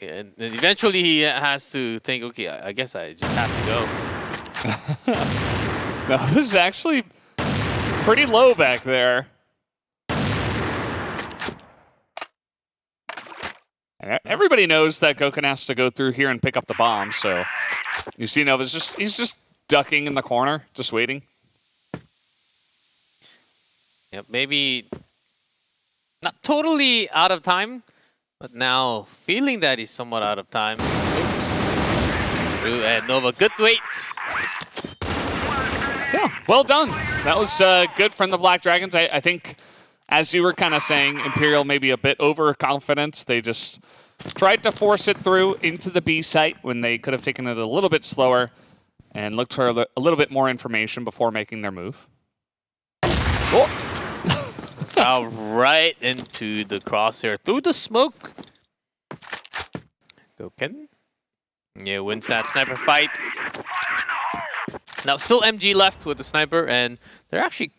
And eventually he has to think, okay, I guess I just have to go. No, this is actually pretty low back there. Everybody knows that Goken has to go through here and pick up the bomb, so you see Nova's he's just ducking in the corner, just waiting. Yep, maybe not totally out of time, but now feeling that he's somewhat out of time. And Nova, good wait. Yeah, well done. That was good from the Black Dragons. I think, as you were kind of saying, Imperial maybe a bit overconfident. They just tried to force it through into the B site when they could have taken it a little bit slower and looked for a little bit more information before making their move. Oh. Right into the crosshair through the smoke. Goken. Yeah, wins that sniper fight. Now still MG left with the sniper, and they're actually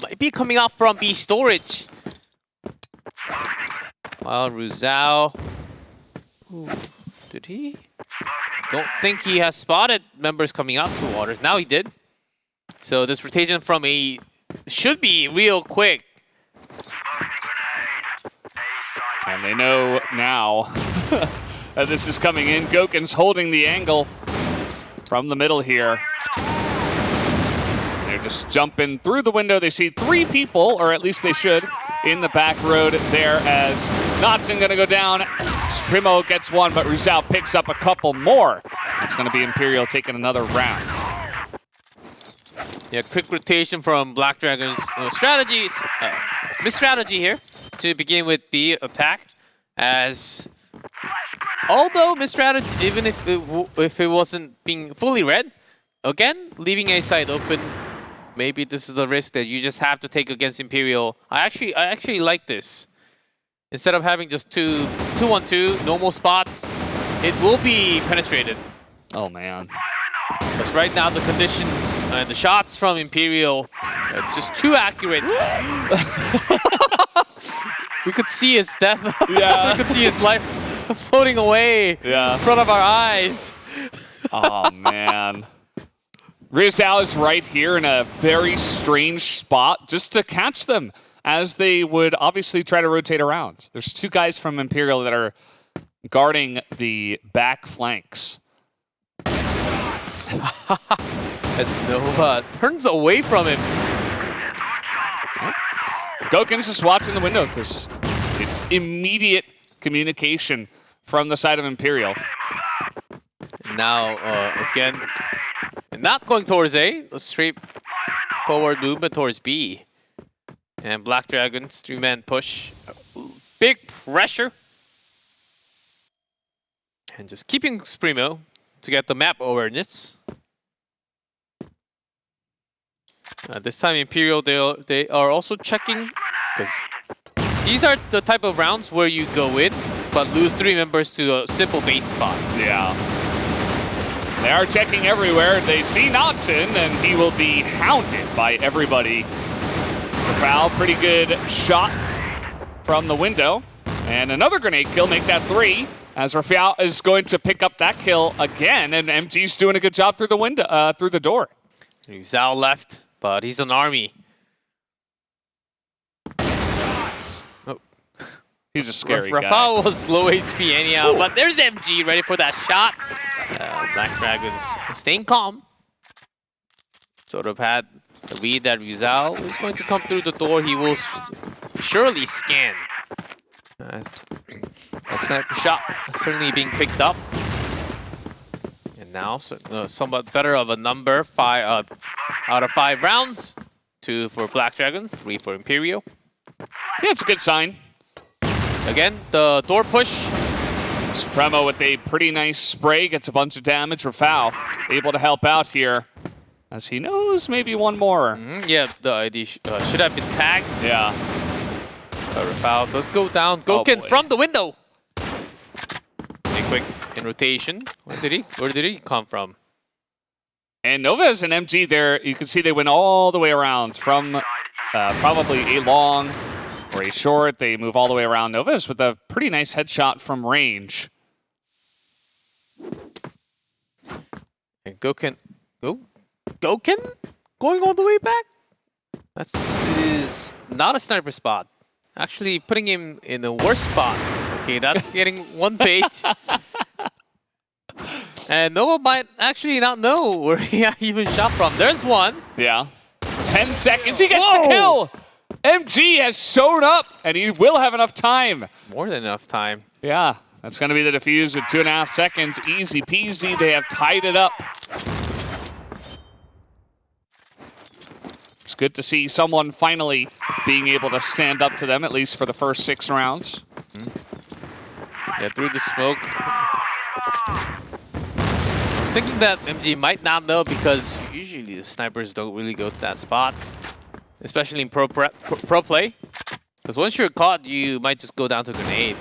might be coming off from B storage. While Ruzao, did he? Don't think he has spotted members coming out to waters. Now he did. So this rotation from A should be real quick. And they know now that this is coming in. Goken's holding the angle from the middle here. They're just jumping through the window. They see 3 people, or at least they should, in the back road there as Knotson gonna go down. Supremo gets 1, but Ruzao picks up a couple more. It's gonna be Imperial taking another round. Yeah, quick rotation from Black Dragons. Strategies, misstrategy here to begin with B attack, as although misstrategy, even if it wasn't being fully read, again leaving A side open. Maybe this is the risk that you just have to take against Imperial. I actually like this. Instead of having just 2-1-2 normal spots, it will be penetrated. Oh man. Because right now the conditions and the shots from Imperial, it's just too accurate. We could see his death. Yeah. We could see his life floating away in front of our eyes. Oh man. Ruzao is right here in a very strange spot just to catch them as they would obviously try to rotate around. There's 2 guys from Imperial that are guarding the back flanks. As Nova turns away from him. Goken's just watching the window because it's immediate communication from the side of Imperial. Now, again, not going towards A, a straight forward movement towards B. And Black Dragons, 3-man push. Big pressure. And just keeping Supremo to get the map awareness. This time Imperial, they are also checking, because these are the type of rounds where you go in, but lose 3 members to a simple bait spot. Yeah. They are checking everywhere. They see Knotson, and he will be hounded by everybody. Foul, pretty good shot from the window. And another grenade kill, make that 3. As Rafael is going to pick up that kill again, and MG's doing a good job through the window, through the door. Zhao left, but he's an army. Oh. He's a scary guy. Rafael was low HP anyhow, but there's MG ready for that shot. Black Dragons staying calm. Sort of had the read that Rizal is going to come through the door. He will surely scan. A sniper shot certainly being picked up. And now somewhat better of a number. 5 out of 5 rounds. 2 for Black Dragons, 3 for Imperial. Yeah, it's a good sign. Again, the door push. Supremo with a pretty nice spray, gets a bunch of damage. Rafael able to help out here, as he knows maybe one more. Yeah, the ID should have been tagged. Yeah. Rafael does go down. Goken from the window. Pretty quick in rotation. Where did he come from? And Novas and MG there, you can see they went all the way around from probably a long or a short. They move all the way around. Novas with a pretty nice headshot from range. And Goken going all the way back? That is not a sniper spot. Actually putting him in the worst spot. Okay, that's getting one bait. And Nova might actually not know where he even shot from. There's one. Yeah. 10 seconds, he gets the kill! MG has shown up, and he will have enough time. More than enough time. Yeah, that's going to be the defuse with 2.5 seconds. Easy peasy, they have tied it up. It's good to see someone finally being able to stand up to them, at least for the first 6 rounds. Yeah, through the smoke. I was thinking that MG might not know, because usually the snipers don't really go to that spot. Especially in pro play. Because once you're caught, you might just go down to a grenade.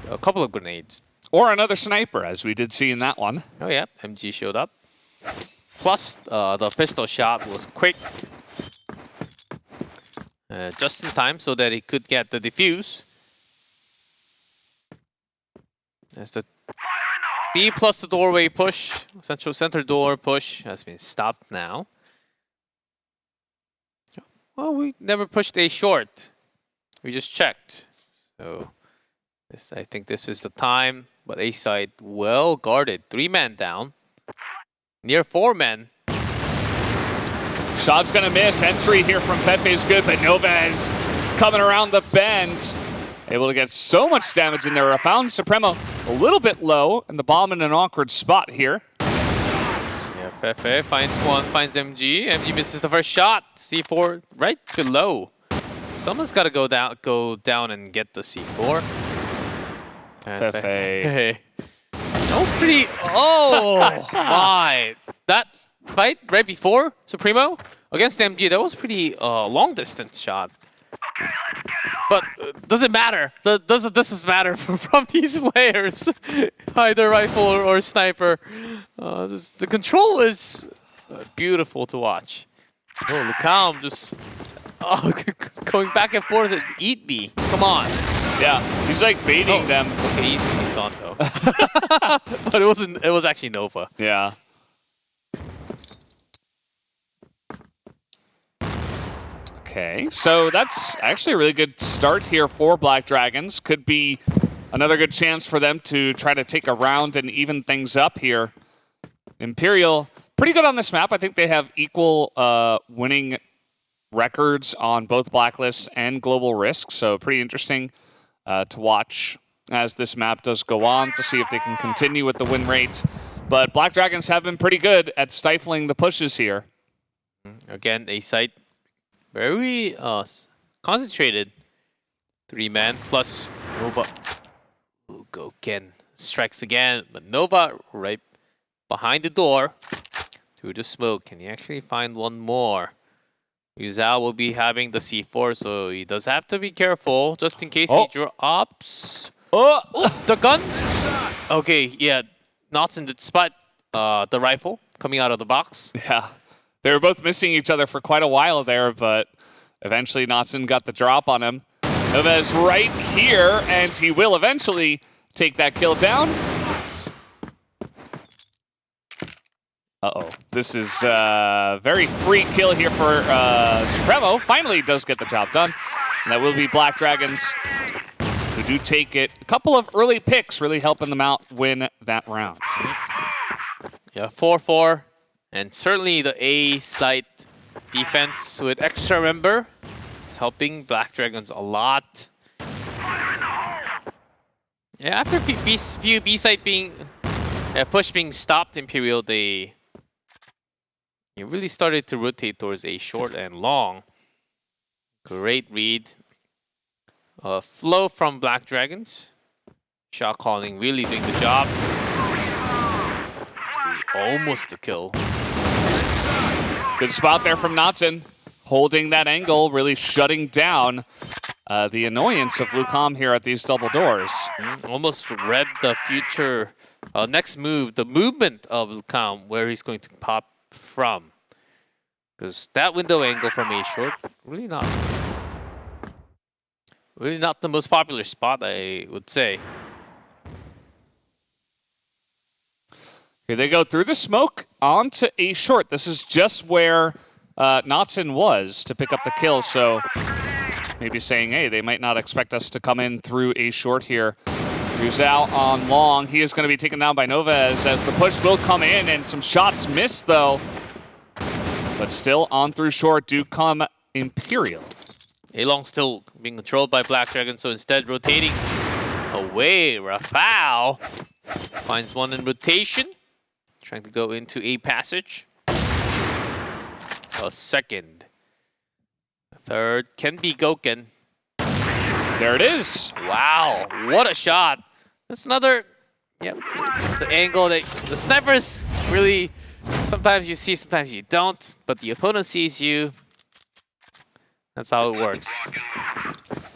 A couple of grenades. Or another sniper, as we did see in that one. Oh yeah, MG showed up. Plus, the pistol shot was quick. Just in time so that he could get the defuse. As the B plus the doorway push, central center door push has been stopped now. Well, we never pushed a short. We just checked. So I think this is the time. But A side well guarded. 3 men down. Near 4 men. Shot's gonna miss. Entry here from Pepe is good, but Novas coming around the bend. Able to get so much damage in there. Found Supremo a little bit low, and the bomb in an awkward spot here. Yeah, Fefe finds one, finds MG. MG misses the first shot. C4 right below. Someone's got to go down and get the C4. And Fefe. That was pretty. Oh my! That fight right before Supremo against MG, that was pretty long distance shot. But doesn't matter. Doesn't this matter from these players? Either rifle or sniper. The control is beautiful to watch. Oh, Lucam just going back and forth. Eat me. Come on. Yeah, he's like baiting them. Okay, he's gone though. But it wasn't. It was actually Nova. Yeah. Okay, so that's actually a really good start here for Black Dragons. Could be another good chance for them to try to take a round and even things up here. Imperial, pretty good on this map. I think they have equal winning records on both Blacklists and Global Risk, so pretty interesting to watch as this map does go on to see if they can continue with the win rates. But Black Dragons have been pretty good at stifling the pushes here. Again, a site very concentrated. 3 men plus Nova. Goken strikes again, but Nova right behind the door. through the smoke. Can he actually find one more? Yuzao will be having the C4, so he does have to be careful just in case he drops. Oh, the gun. Okay, yeah. Notson did spot the rifle coming out of the box. Yeah. They were both missing each other for quite a while there, but eventually Notson got the drop on him. Novez right here, and he will eventually take that kill down. Uh-oh. This is a very free kill here for Supremo. Finally does get the job done. And that will be Black Dragons, who do take it. A couple of early picks really helping them out win that round. Yeah, 4-4. And certainly the A site defense with extra member is helping Black Dragons a lot. Yeah, after few B site being push being stopped, Imperial, they really started to rotate towards A short and long. Great read. Flow from Black Dragons. Shot calling really doing the job. Almost a kill. Good spot there from Notson. Holding that angle, really shutting down the annoyance of Lucom here at these double doors. Almost read the future next move, the movement of Lucom, where he's going to pop from. Because that window angle from A short, really not the most popular spot, I would say. Here they go through the smoke onto A short. This is just where Notson was to pick up the kill, so maybe saying, hey, they might not expect us to come in through A short here. Yuzao on long. He is going to be taken down by Novez as the push will come in, and some shots missed, though. But still on through short do come Imperial. A-long still being controlled by Black Dragon, so instead rotating away. Rafał finds one in rotation. Trying to go into A passage. A second. A third can be Goken. There it is. Wow, what a shot. That's another, yep, the angle that the snipers really, sometimes you see, sometimes you don't, but the opponent sees you. That's how it works.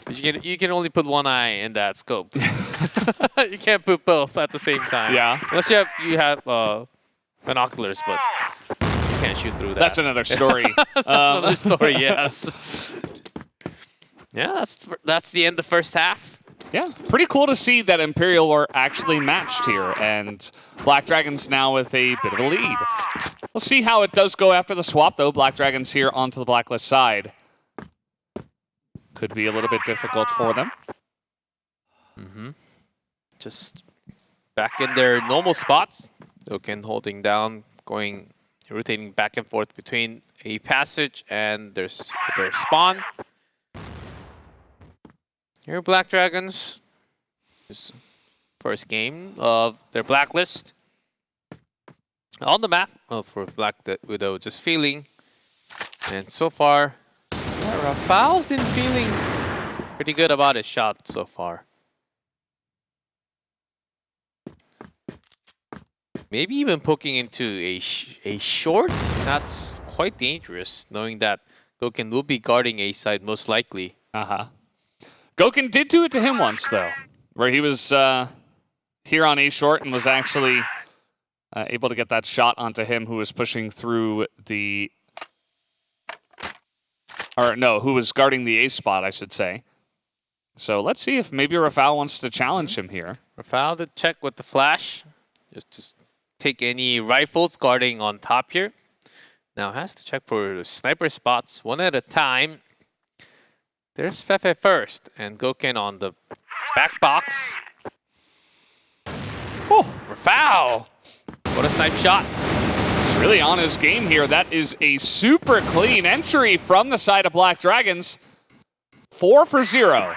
But you can only put one eye in that scope. You can't put both at the same time. Yeah. Unless you have binoculars, but you can't shoot through that. That's another story. That's another story, yes. Yeah, that's the end of the first half. Yeah, pretty cool to see that Imperial were actually matched here, and Black Dragons now with a bit of a lead. We'll see how it does go after the swap, though. Black Dragons here onto the Blacklist side. Could be a little bit difficult for them. Just back in their normal spots. Goken holding down, rotating back and forth between A passage and their spawn. Here, Black Dragons. This first game of their Blacklist. On the map for Black Widow, just feeling. And so far, yeah, Rafał's been feeling pretty good about his shot so far. Maybe even poking into a short. That's quite dangerous, knowing that Goken will be guarding A side most likely. Goken did do it to him once, though, where he was here on A short and was actually able to get that shot onto him, who was pushing through the... Or no, who was guarding the A spot, I should say. So let's see if maybe Rafał wants to challenge him here. Rafał to check with the flash. Just take any rifles guarding on top here. Now has to check for sniper spots one at a time. There's Fefe first, and Goken on the back box. Oh, Rafał! What a snipe shot. He's really on his game here. That is a super clean entry from the side of Black Dragons. 4 for 0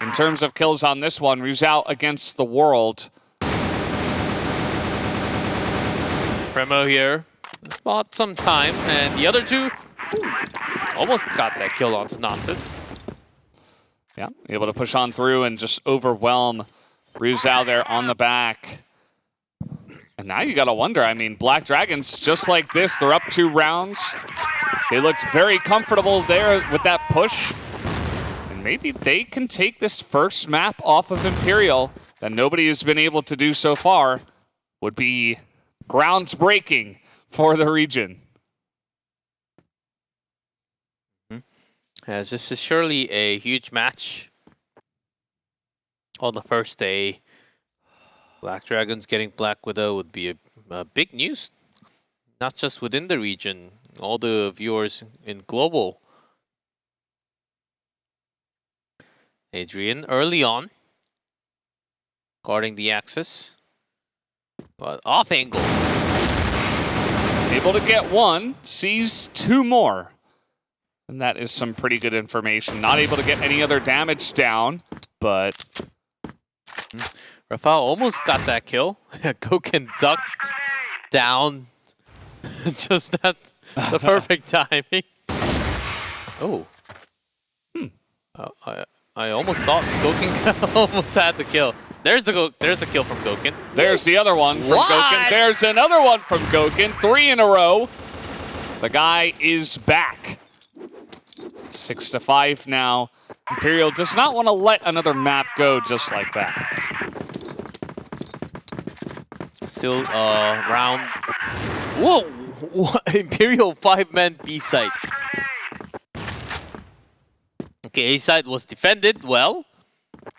in terms of kills on this one. Yuzao against the world. Premo here. Bought some time, and the other two almost got that kill onto Notson. Yeah, able to push on through and just overwhelm Yuzao there on the back. And now you gotta wonder, I mean, Black Dragons, just like this, they're up 2 rounds. They looked very comfortable there with that push. And maybe they can take this first map off of Imperial that nobody has been able to do so far. Would be groundbreaking for the region. As this is surely a huge match on the first day. Black Dragons getting Black Widow would be a big news, not just within the region, all the viewers in global. Adrian early on, guarding the axis, but off angle. Able to get 1, sees 2 more. And that is some pretty good information. Not able to get any other damage down, but... Rafael almost got that kill. Goken ducked down. Just at the perfect timing. Oh. I almost thought Goken almost had the kill. There's the kill from Goken. There's the other one from Goken. There's another one from Goken. 3 in a row. The guy is back. 6-5 now. Imperial does not want to let another map go just like that. Still round. Whoa! Imperial 5-man B site. Okay, A site was defended well.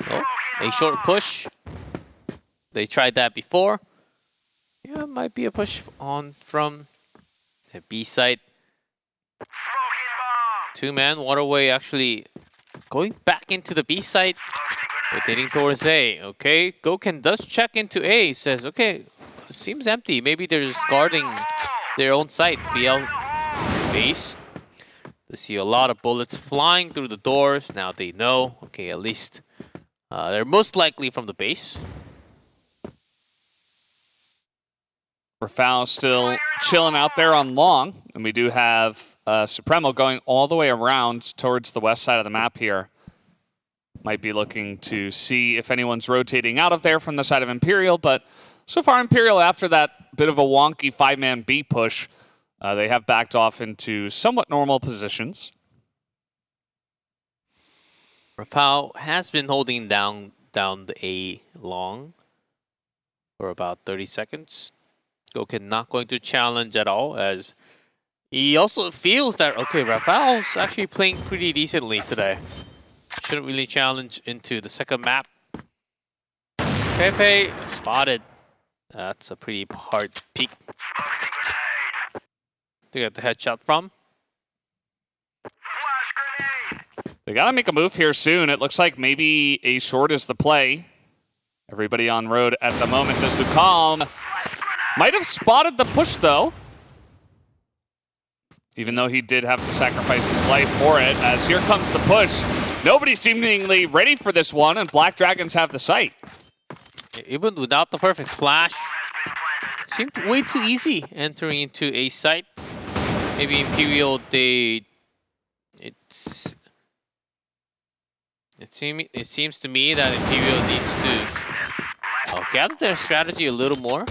Oh, a short push. They tried that before. Yeah, might be a push on from the B site. 2-man waterway actually going back into the B site. Rotating towards A. Okay, Goken does check into A. Says, okay, seems empty. Maybe they're just guarding their own site. BL base. They see a lot of bullets flying through the doors. Now they know. Okay, at least they're most likely from the base. Rafael still chilling out there on long. And we do have Supremo going all the way around towards the west side of the map here. Might be looking to see if anyone's rotating out of there from the side of Imperial, but so far Imperial, after that bit of a wonky 5-man B push, they have backed off into somewhat normal positions. Rafael has been holding down the A long for about 30 seconds. Goken not going to challenge at all, as he also feels that, okay, Rafael's actually playing pretty decently today. Shouldn't really challenge into the second map. Pepe spotted. That's a pretty hard peek to get the headshot from. They gotta make a move here soon. It looks like maybe a short is the play. Everybody on road at the moment as Lucam might have spotted the push though. Even though he did have to sacrifice his life for it, as here comes the push. Nobody seemingly ready for this one, and Black Dragons have the site. Even without the perfect flash, it seemed way too easy entering into a site. Maybe Imperial, it seems to me that Imperial needs to gather their strategy a little more.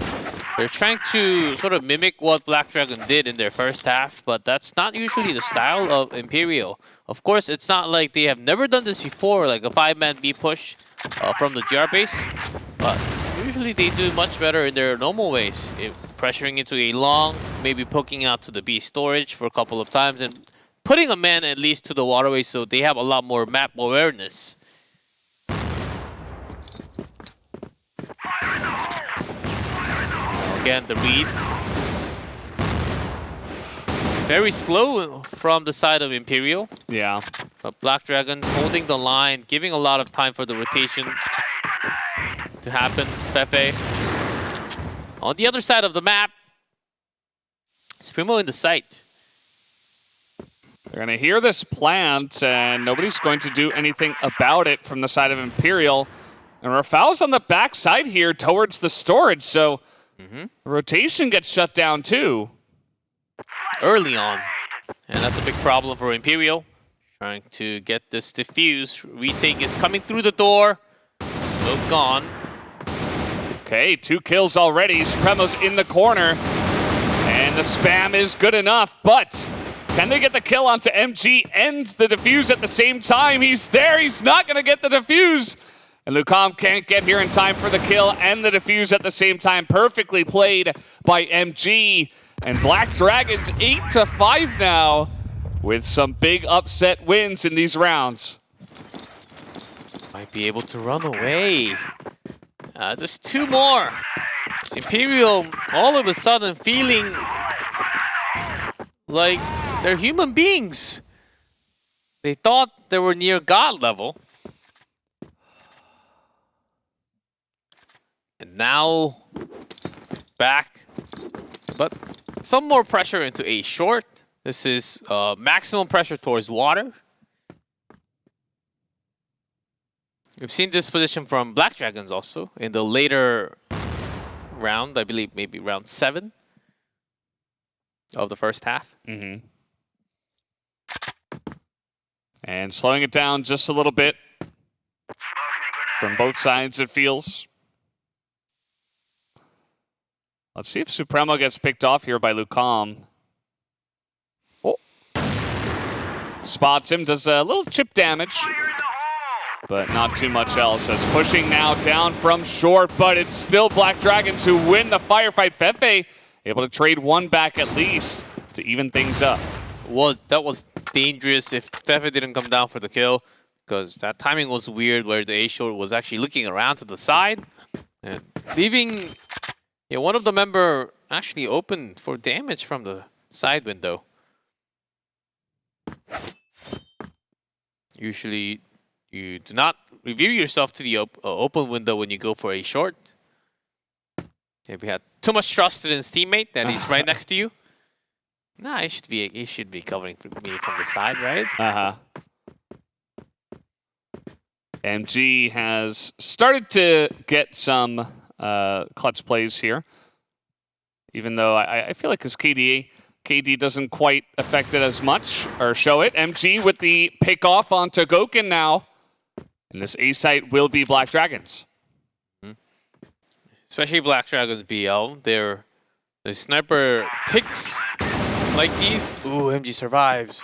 They're trying to sort of mimic what Black Dragon did in their first half, but that's not usually the style of Imperial. Of course, it's not like they have never done this before, like a 5-man B push from the GR base, but usually they do much better in their normal ways. Pressuring into a long, maybe poking out to the B storage for a couple of times, and putting a man at least to the waterway so they have a lot more map awareness. Again, the read is very slow from the side of Imperial. Yeah. But Black Dragons holding the line, giving a lot of time for the rotation to happen. Pepe on the other side of the map. Supremo in the site. They're going to hear this plant, and nobody's going to do anything about it from the side of Imperial. And Rafael's on the back side here towards the storage, so rotation gets shut down too. Early on. And that's a big problem for Imperial. Trying to get this diffused. Retake is coming through the door. Smoke gone. Okay, 2 kills already. Supremo's in the corner. And the spam is good enough, but can they get the kill onto MG and the defuse at the same time? He's there, he's not gonna get the defuse. And Lucam can't get here in time for the kill and the defuse at the same time. Perfectly played by MG. And Black Dragons 8-5 now with some big upset wins in these rounds. Might be able to run away. Just 2 more. It's Imperial all of a sudden feeling like they're human beings. They thought they were near God level. And now back, but some more pressure into A short. This is maximum pressure towards water. We've seen this position from Black Dragons also in the later round, I believe maybe round 7 of the first half. And slowing it down just a little bit from both sides, it feels. Let's see if Supremo gets picked off here by Lucam. Oh. Spots him, does a little chip damage, but not too much else. As pushing now down from short, but it's still Black Dragons who win the firefight. Fefe able to trade 1 back at least to even things up. Well, that was dangerous if Fefe didn't come down for the kill, because that timing was weird where the A short was actually looking around to the side and leaving one of the member actually open for damage from the side window. Usually you do not reveal yourself to the open window when you go for A short. If you had too much trust in his teammate that he's right next to you. Nah, he should be covering me from the side, right? MG has started to get some clutch plays here. Even though I feel like his KD doesn't quite affect it as much or show it. MG with the pick off onto Goken now. And this A site will be Black Dragons. Especially Black Dragons BL. The sniper picks like these. Ooh, MG survives.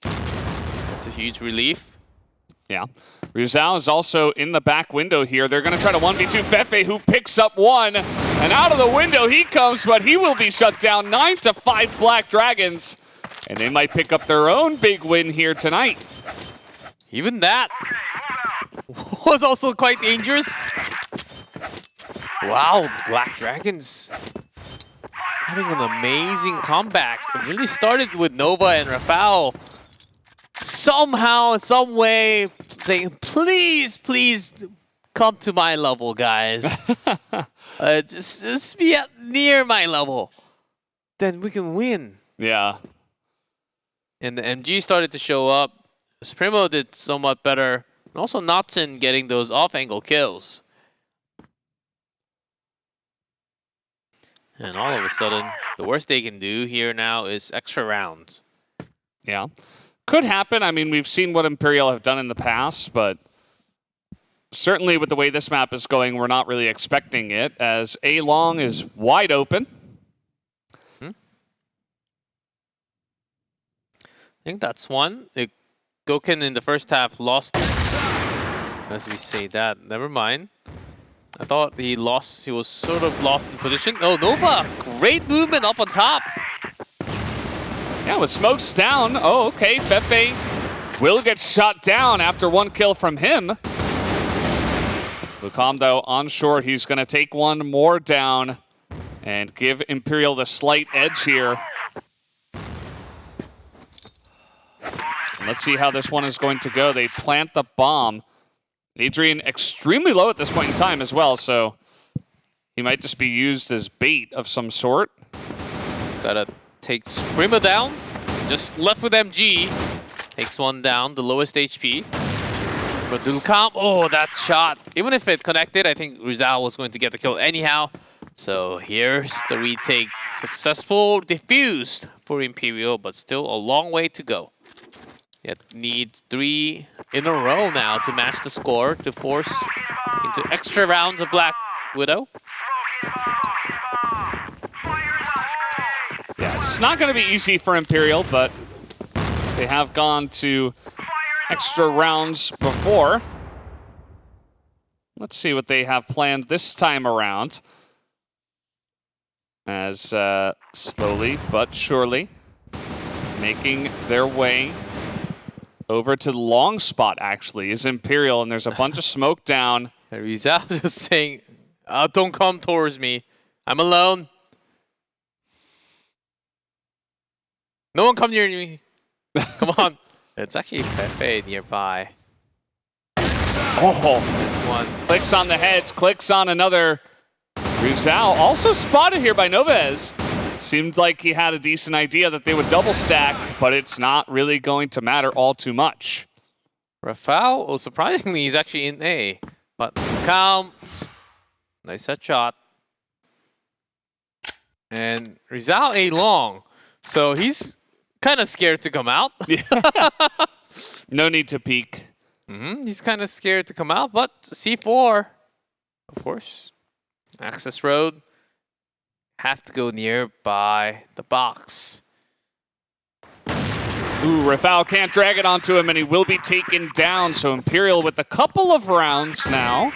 That's a huge relief. Yeah. Rizal is also in the back window here. They're going to try to 1v2 Fefe, who picks up 1. And out of the window he comes, but he will be shut down. 9-5 Black Dragons. And they might pick up their own big win here tonight. Even that was also quite dangerous. Wow, Black Dragons having an amazing comeback. It really started with Nova and Rafał somehow, some way, saying, please come to my level, guys. Just be near my level. Then we can win. Yeah. And the MG started to show up. Supremo did somewhat better. And also Notson getting those off-angle kills. And all of a sudden, the worst they can do here now is extra rounds. Yeah. Could happen. I mean, we've seen what Imperial have done in the past, but certainly with the way this map is going, we're not really expecting it, as A long is wide open. I think that's one. Goken in the first half lost, as we say that. Never mind. I thought he lost. He was sort of lost in position. Oh, Nova! Great movement up on top. Yeah, with smokes down. Oh, okay. Fefe will get shot down after 1 kill from him. Lucam, though, on short. He's going to take 1 more down and give Imperial the slight edge here. Let's see how this one is going to go. They plant the bomb. Adrian extremely low at this point in time as well, so he might just be used as bait of some sort. Gotta take Supremo down. Just left with MG. Takes 1 down, the lowest HP. But Lucam, oh, that shot. Even if it connected, I think Rizal was going to get the kill anyhow. So here's the retake. Successful defused for Imperial, but still a long way to go. It needs 3 in a row now to match the score to force into extra rounds of Black Widow. Yeah, it's not going to be easy for Imperial, but they have gone to extra rounds before. Let's see what they have planned this time around. As slowly but surely making their way over to the long spot, actually, is Imperial, and there's a bunch of smoke down. Rizal just saying, don't come towards me. I'm alone. No one come near me. Come on. It's actually Fefe nearby. Oh, there's one. Clicks on the heads, clicks on another. Rizal also spotted here by Novez. Seemed like he had a decent idea that they would double stack, but it's not really going to matter all too much. Rafael, well, surprisingly, he's actually in A. But calm. Nice headshot. And Rizal A long. So he's kind of scared to come out. No need to peek. He's kind of scared to come out, but C4, of course. Access road. Have to go nearby the box. Ooh, Rafael can't drag it onto him, and he will be taken down. So Imperial with a couple of rounds now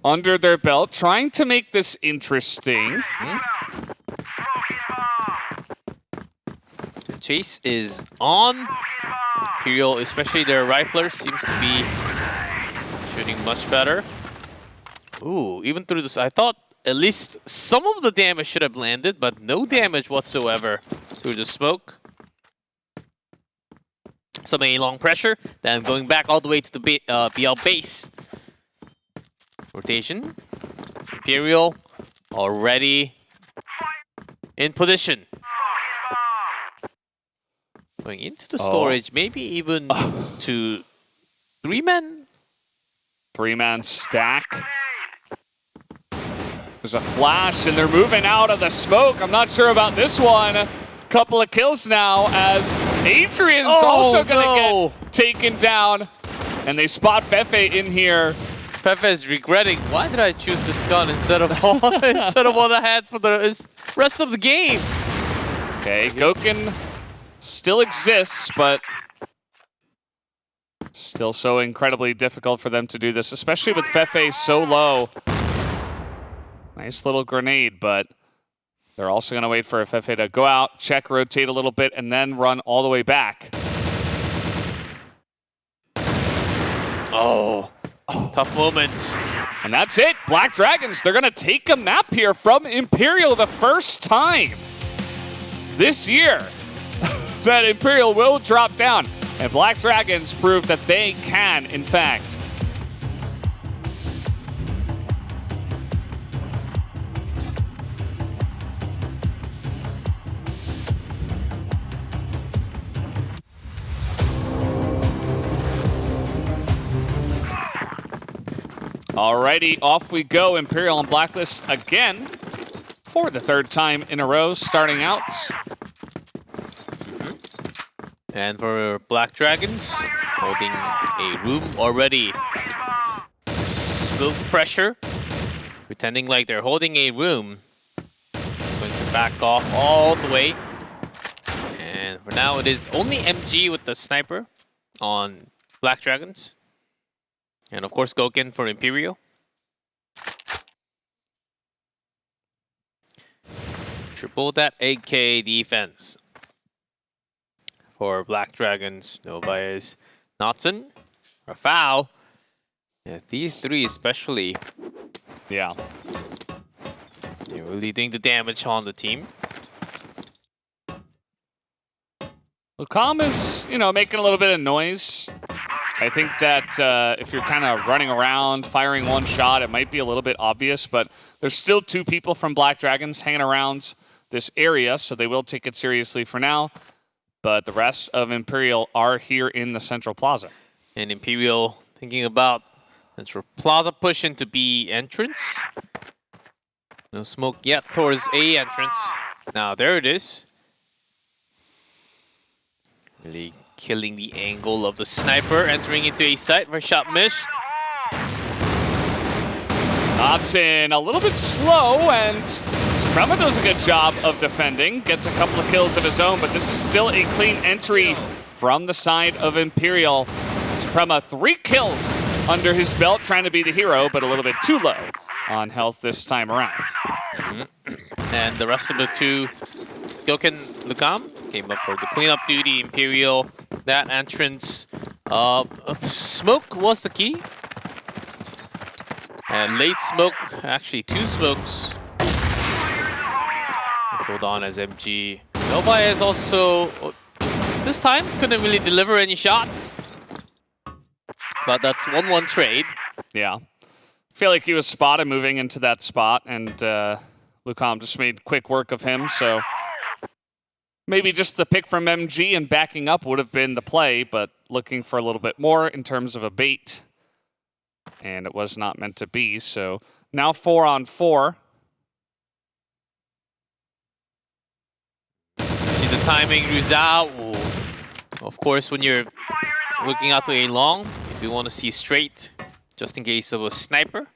under their belt, trying to make this interesting. The chase is on. Imperial, especially their rifler, seems to be shooting much better. Ooh, even through this, I thought at least some of the damage should have landed, but no damage whatsoever through the smoke. Some A-long pressure, then going back all the way to the BL base. Rotation. Imperial already in position. Going into the storage, maybe even to 3-man. 3-man stack. There's a flash, and they're moving out of the smoke. I'm not sure about this one. Couple of kills now as Adrian's also going to get taken down. And they spot Fefe in here. Fefe is regretting, why did I choose this gun instead of what I had for the rest of the game? Okay, Goken still exists, but still so incredibly difficult for them to do this, especially with Fefe so low. Nice little grenade, but they're also going to wait for Fefe to go out, check, rotate a little bit, and then run all the way back. Tough moment. And that's it. Black Dragons, they're going to take a map here from Imperial the first time this year that Imperial will drop down. And Black Dragons prove that they can, in fact. Alrighty, off we go. Imperial on Blacklist again for the third time in a row, starting out. And for Black Dragons, holding a room already. Smoke pressure, pretending like they're holding a room. Just going to back off all the way. And for now, it is only MG with the sniper on Black Dragons. And of course, Goken for Imperial. Triple that AK defense for Black Dragons. Nova is Knotson, Rafael. Yeah, these three especially. Yeah. They're really doing the damage on the team. Lucam is, making a little bit of noise. I think that if you're kind of running around, firing one shot, it might be a little bit obvious, but there's still two people from Black Dragons hanging around this area, so they will take it seriously for now. But the rest of Imperial are here in the Central Plaza. And Imperial thinking about Central Plaza push into B entrance. No smoke yet towards A entrance. Now there it is. Really killing the angle of the sniper, entering into a site. First shot missed. Knotson a little bit slow, and Suprema does a good job of defending. Gets a couple of kills of his own, but this is still a clean entry from the side of Imperial. Suprema 3 kills under his belt, trying to be the hero, but a little bit too low on health this time around. And the rest of the 2, Gyoken, Lukam, came up for the cleanup duty. Imperial, that entrance. Smoke was the key. And late smoke, actually 2 smokes. Let's hold on as MG. Nova is also, this time, couldn't really deliver any shots. But that's 1-1 trade. Yeah. I feel like he was spotted moving into that spot, and Lukam just made quick work of him, so maybe just the pick from MG and backing up would have been the play, but looking for a little bit more in terms of a bait. And it was not meant to be, so now 4-on-4. See the timing, Rizal. Of course, when you're looking out to a long, you do want to see straight, just in case of a sniper.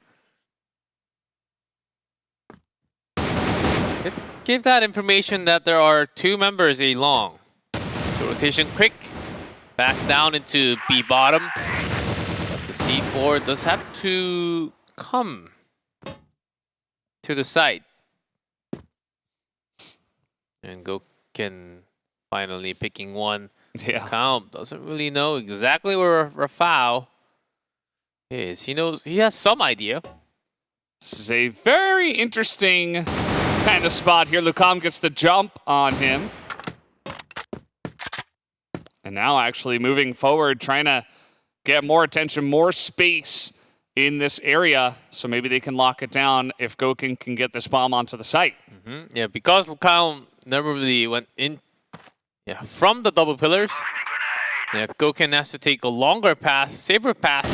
Give that information that there are 2 members a long. So rotation quick, back down into B bottom. But the C4 does have to come to the site. And Gyoken finally picking one. Yeah. Count doesn't really know exactly where Rafał is. He knows, he has some idea. This is a very interesting kind of spot here. Lukam gets the jump on him. And now actually moving forward, trying to get more attention, more space in this area. So maybe they can lock it down if Gyoken can get this bomb onto the site. Yeah, because Lukam never really went in from the double pillars. Yeah, Gyoken has to take a longer path, safer path.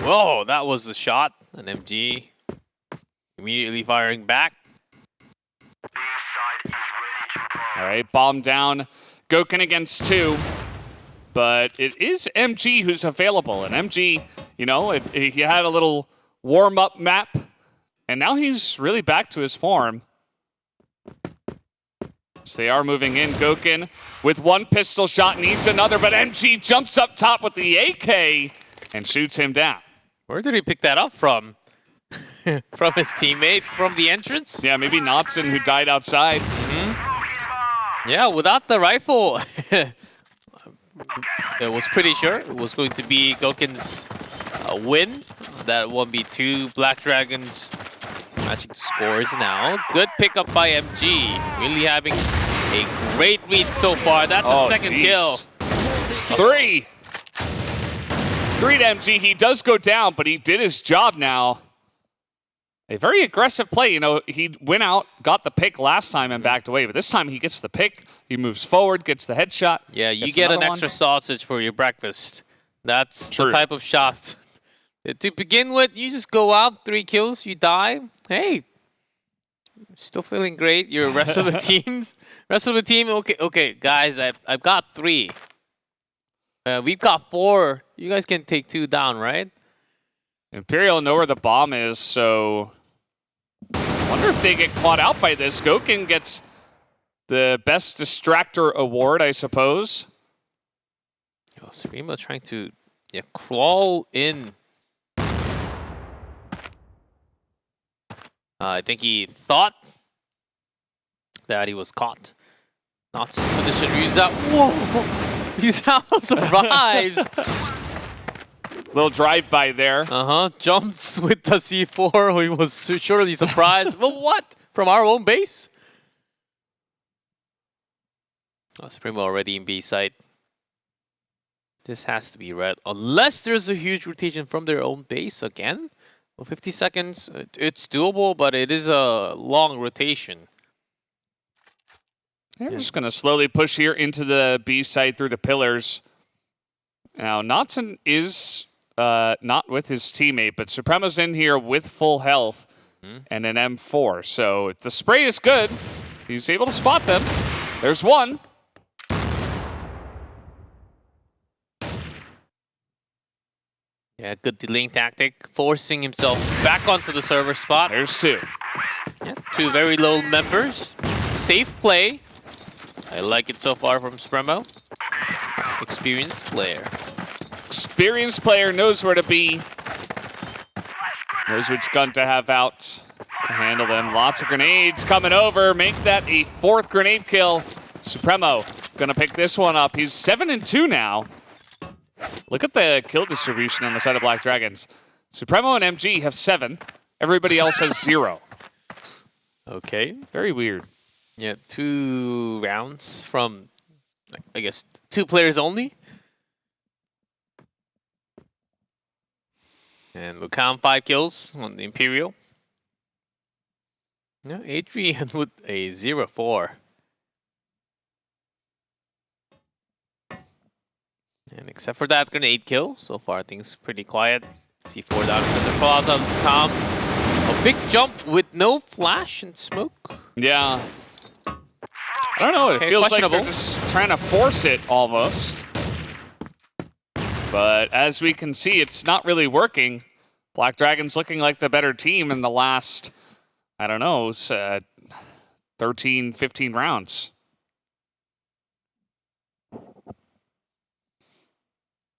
Whoa, that was the shot. An MG immediately firing back. All right, bomb down. Gyoken against 2. But it is MG who's available. And MG, you know, he had a little warm-up map. And now he's really back to his form. So they are moving in. Gyoken with 1 pistol shot, needs another. But MG jumps up top with the AK and shoots him down. Where did he pick that up from? From his teammate, from the entrance? Yeah, maybe Knotson, who died outside. Yeah, without the rifle, it was pretty sure it was going to be Gyoken's win. That 1v2 Black Dragons matching scores now. Good pickup by MG. Really having a great read so far. That's a second kill. 3. 3 to MG. He does go down, but he did his job now. A very aggressive play. You know, he went out, got the pick last time and backed away, but this time he gets the pick. He moves forward, gets the headshot. Yeah, you get an extra sausage for your breakfast. That's the type of shot. To begin with, you just go out, 3 kills, you die. Hey, still feeling great. Your rest of the teams, okay, guys, I've got 3. We've got 4. You guys can take 2 down, right? Imperial know where the bomb is, so I wonder if they get caught out by this. Gyoken gets the best distractor award, I suppose. Srima trying to crawl in. I think he thought that he was caught. Notson's position. Rizal. Whoa! Rizal survives. Little drive-by there. Jumps with the C4. He was surely surprised. Well, what? From our own base? Supremo already in B site. This has to be red. Unless there's a huge rotation from their own base again. Well, 50 seconds. It's doable, but it is a long rotation. They're just going to slowly push here into the B site through the pillars. Now, Knotson is not with his teammate, but Suprema's in here with full health and an M4. So if the spray is good, he's able to spot them. There's one. Yeah, good delaying tactic, forcing himself back onto the server spot. There's two. Yeah, two very low members. Safe play. I like it so far from Spremo. Experienced player. Experienced player, knows where to be. Knows which gun to have out to handle them. Lots of grenades coming over. Make that a 4th grenade kill. Supremo gonna pick this one up. He's 7-2 now. Look at the kill distribution on the side of Black Dragons. Supremo and MG have 7. Everybody else has 0. Okay. Very weird. Yeah, 2 rounds from, I guess, 2 players only. And Lucam 5 kills on the Imperial. Yeah, Adrian with a 0-4. And except for that grenade kill, so far things pretty quiet. C4 down to the plaza, Lucam. A big jump with no flash and smoke. Yeah. I don't know, it feels like they're questionable. just trying to force it almost. But as we can see, it's not really working. Black Dragons looking like the better team in the last, I don't know, 13, 15 rounds.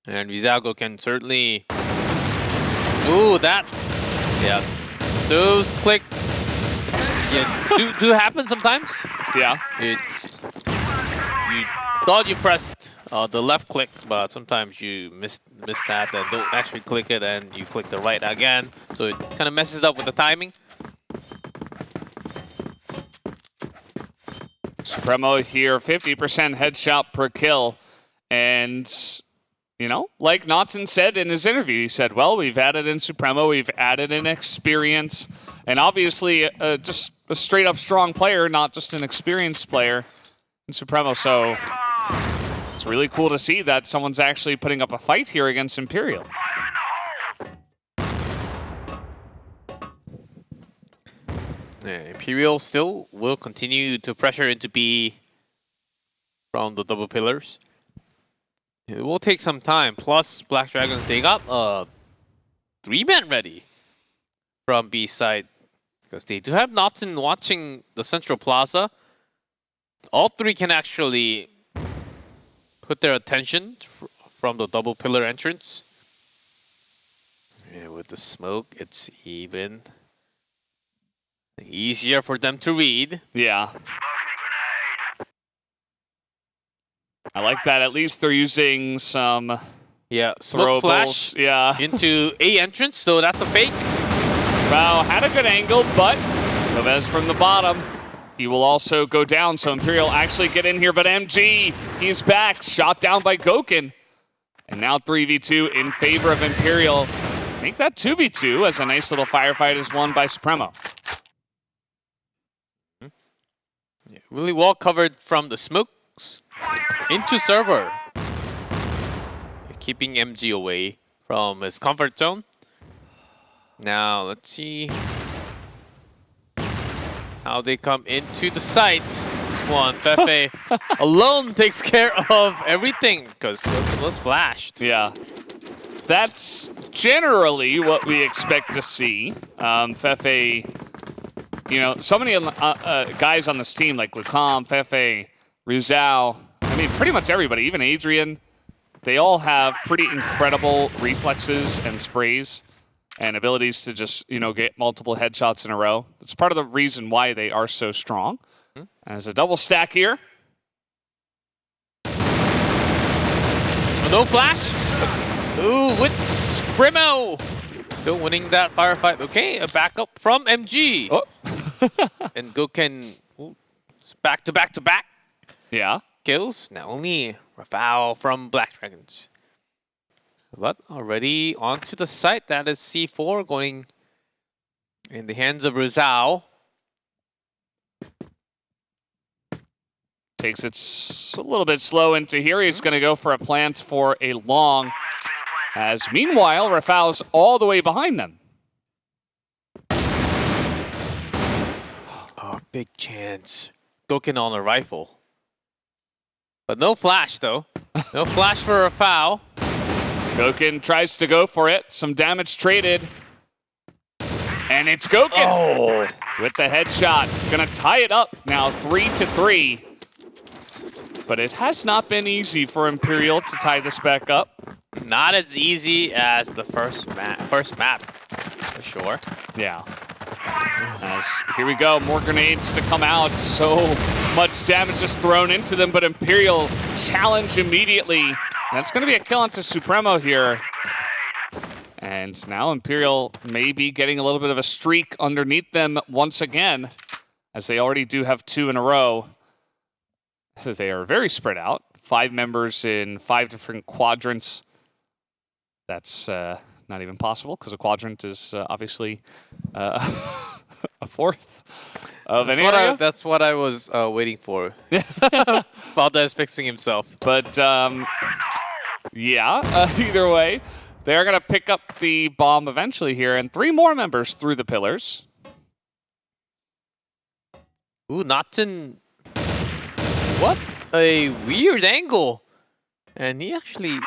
And Vizago can certainly... Ooh, that... Yeah. Those clicks... Yeah, do happen sometimes. Yeah. You thought you pressed the left click, but sometimes you miss that and don't actually click it, and you click the right again. So it kind of messes up with the timing. Supremo here, 50% headshot per kill. And, you know, like Notson said in his interview, he said, well, we've added in Supremo, we've added in experience, and obviously just a straight up strong player, not just an experienced player in Supremo. So it's really cool to see that someone's actually putting up a fight here against Imperial. Yeah, Imperial still will continue to pressure into B from the double pillars. It will take some time. Plus, Black Dragons, they got a 3-man ready from B side. Because they do have Notson watching the central plaza. All 3 can actually put their attention from the double pillar entrance. Yeah, with the smoke, it's even easier for them to read. Yeah. I like that. At least they're using some smoke flash into A entrance, so that's a fake. Wow, had a good angle, but Novez from the bottom. He will also go down, so Imperial actually get in here, but MG, he's back. Shot down by Goken. And now 3v2 in favor of Imperial. Make that 2v2 as a nice little firefight is won by Supremo. Yeah, really well covered from the smokes into server. Keeping MG away from his comfort zone. Now, let's see how they come into the site. This one, Fefe alone takes care of everything because Goku was flashed. Yeah. That's generally what we expect to see. Fefe, you know, so many guys on this team like Lucam, Fefe, Ruzao, I mean, pretty much everybody, even Adrian, they all have pretty incredible reflexes and sprays and abilities to just, you know, get multiple headshots in a row. It's part of the reason why they are so strong. As a double stack here. No flash. Ooh, with Spremo. Still winning that firefight. Okay, a backup from MG. Oh. And Goken back to back to back. Yeah. Kills. Now only Rafał from Black Dragons. But already onto the site. That is C4 going in the hands of Ruzao. Takes it a little bit slow into here. He's going to go for a plant for a long. As meanwhile, Rafał's all the way behind them. Oh, big chance. Goken on a rifle. But no flash, though. No flash for Rafał. Gokin tries to go for it. Some damage traded. And it's Gokin with the headshot. Gonna tie it up now, 3-3. But it has not been easy for Imperial to tie this back up. Not as easy as the first map, for sure. Yeah. Here we go, more grenades to come out. So much damage is thrown into them, but Imperial challenge immediately. And that's going to be a kill onto Supremo here. And now Imperial may be getting a little bit of a streak underneath them once again, as they already do have 2 in a row. They are very spread out. 5 members in 5 different quadrants. That's not even possible, because a quadrant is obviously a fourth of an area. That's what I was waiting for. Valda is fixing himself. But yeah, either way, they're going to pick up the bomb eventually here, and 3 more members through the pillars. Ooh, Natsun. What a weird angle. And he actually...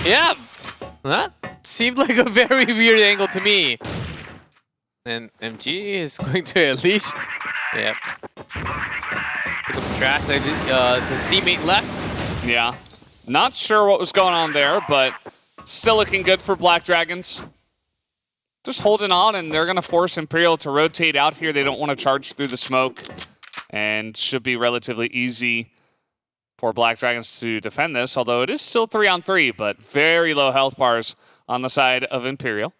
Yeah, that seemed like a very weird angle to me. And MG is going to at least... Yeah. Pick up the trash that his teammate left. Yeah. Not sure what was going on there, but still looking good for Black Dragons. Just holding on, and they're going to force Imperial to rotate out here. They don't want to charge through the smoke, and should be relatively easy for Black Dragons to defend this, although it is still 3-on-3, but very low health bars on the side of Imperial.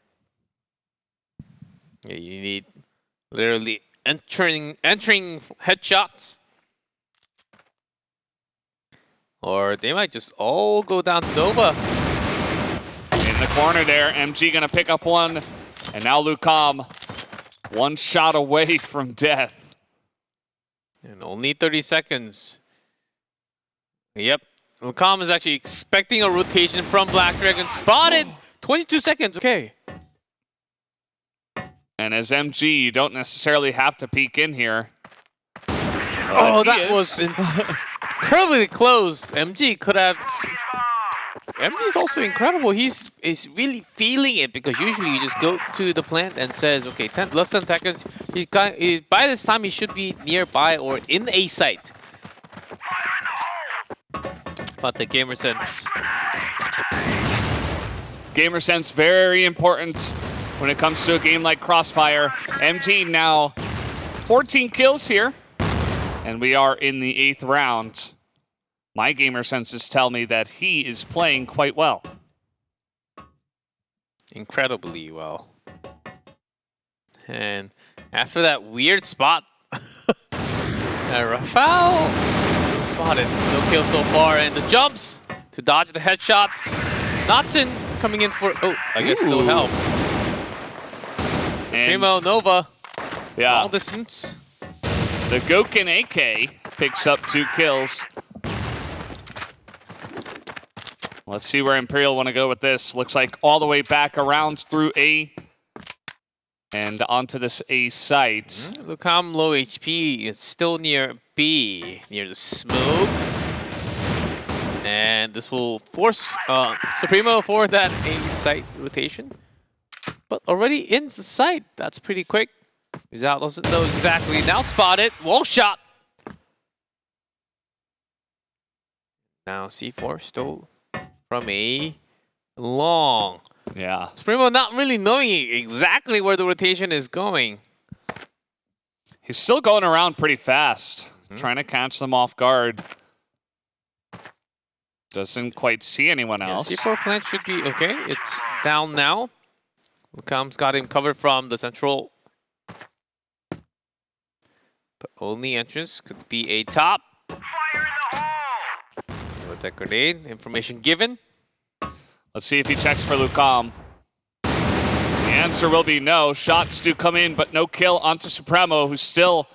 Yeah, you need literally entering headshots. Or they might just all go down to Nova. In the corner there, MG gonna pick up one. And now Lucam, 1 shot away from death. And only 30 seconds. Yep, Lucam is actually expecting a rotation from Black Dragon. Spotted! 22 seconds, okay. And as MG, you don't necessarily have to peek in here. Oh, that was incredibly close. MG could have... MG's also incredible. He's really feeling it, because usually you just go to the plant and says, okay, less than 10 seconds. By this time, he should be nearby or in A site. But the gamer sense. Gamer sense, very important when it comes to a game like Crossfire. MG now 14 kills here, and we are in the 8th round. My gamer senses tell me that he is playing quite well. Incredibly well. And after that weird spot, Rafał spotted. No kill so far, and the jumps to dodge the headshots. Natsun coming in for, I guess no help. Primo, Nova, long distance. The Gokin AK picks up 2 kills. Let's see where Imperial want to go with this. Looks like all the way back around through A and onto this A site. Lucam low HP is still near B, near the smoke. And this will force Supremo for that A site rotation. But already in the site, that's pretty quick. Rizal doesn't know exactly. Now spotted, wall shot. Now C4 still from A long. Yeah. Supremo not really knowing exactly where the rotation is going. He's still going around pretty fast, trying to catch them off guard. Doesn't quite see anyone else. C4 plant should be okay. It's down now. Lucam's got him covered from the central. But only entrance could be a top. With that grenade, information given. Let's see if he checks for Lucam. The answer will be no. Shots do come in, but no kill onto Supremo, who still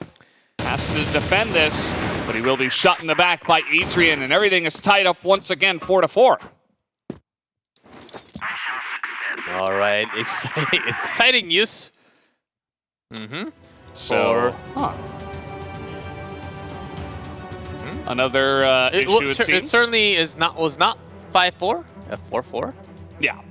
has to defend this. But he will be shot in the back by Adrian, and everything is tied up once again, 4-4. All right, exciting news. So, another issue, it seems. It certainly was not 5-4? 4-4? Yeah.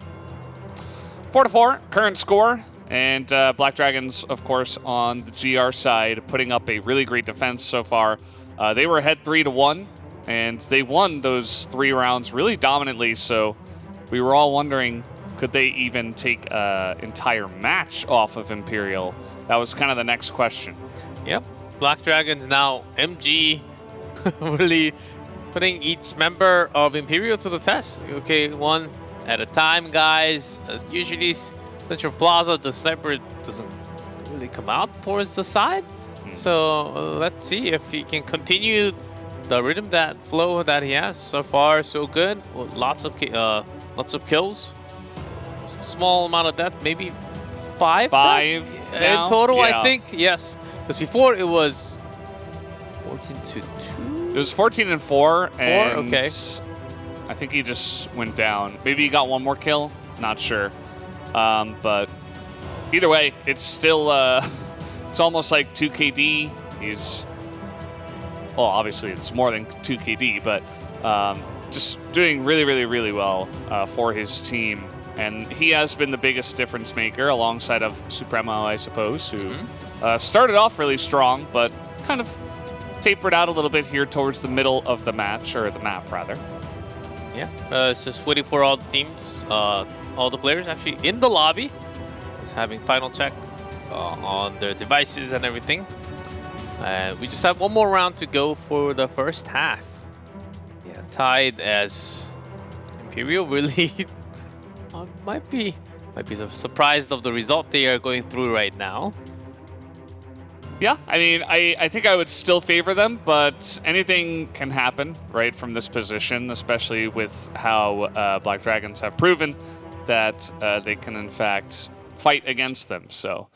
4-4, current score. And Black Dragons, of course, on the GR side, putting up a really great defense so far. They were ahead 3-1, and they won those 3 rounds really dominantly. So we were all wondering, could they even take an entire match off of Imperial? That was kind of the next question. Yep. Black Dragons now MG really putting each member of Imperial to the test. Okay, one at a time, guys. As usually, Central Plaza, the sniper doesn't really come out towards the side. So let's see if he can continue the rhythm, that flow that he has. So far, so good. With lots of kills. Small amount of death, maybe 5 now? in total, Yeah. I think. Yes, because before it was 14-2. It was 14-4, and okay. I think he just went down. Maybe he got one more kill. Not sure. But either way, it's still it's almost like 2 KD. He's, well, obviously it's more than 2 KD, but just doing really, really, really well for his team. And he has been the biggest difference maker alongside of Supremo, I suppose, who started off really strong, but kind of tapered out a little bit here towards the middle of the match, or the map, rather. Yeah, it's just waiting for all the teams, all the players actually in the lobby. Just having final check on their devices and everything. We just have one more round to go for the first half. Yeah, tied as Imperial really might be surprised of the result they are going through right now. Yeah, I mean, I think I would still favor them, but anything can happen, right, from this position, especially with how Black Dragons have proven that they can, in fact, fight against them. So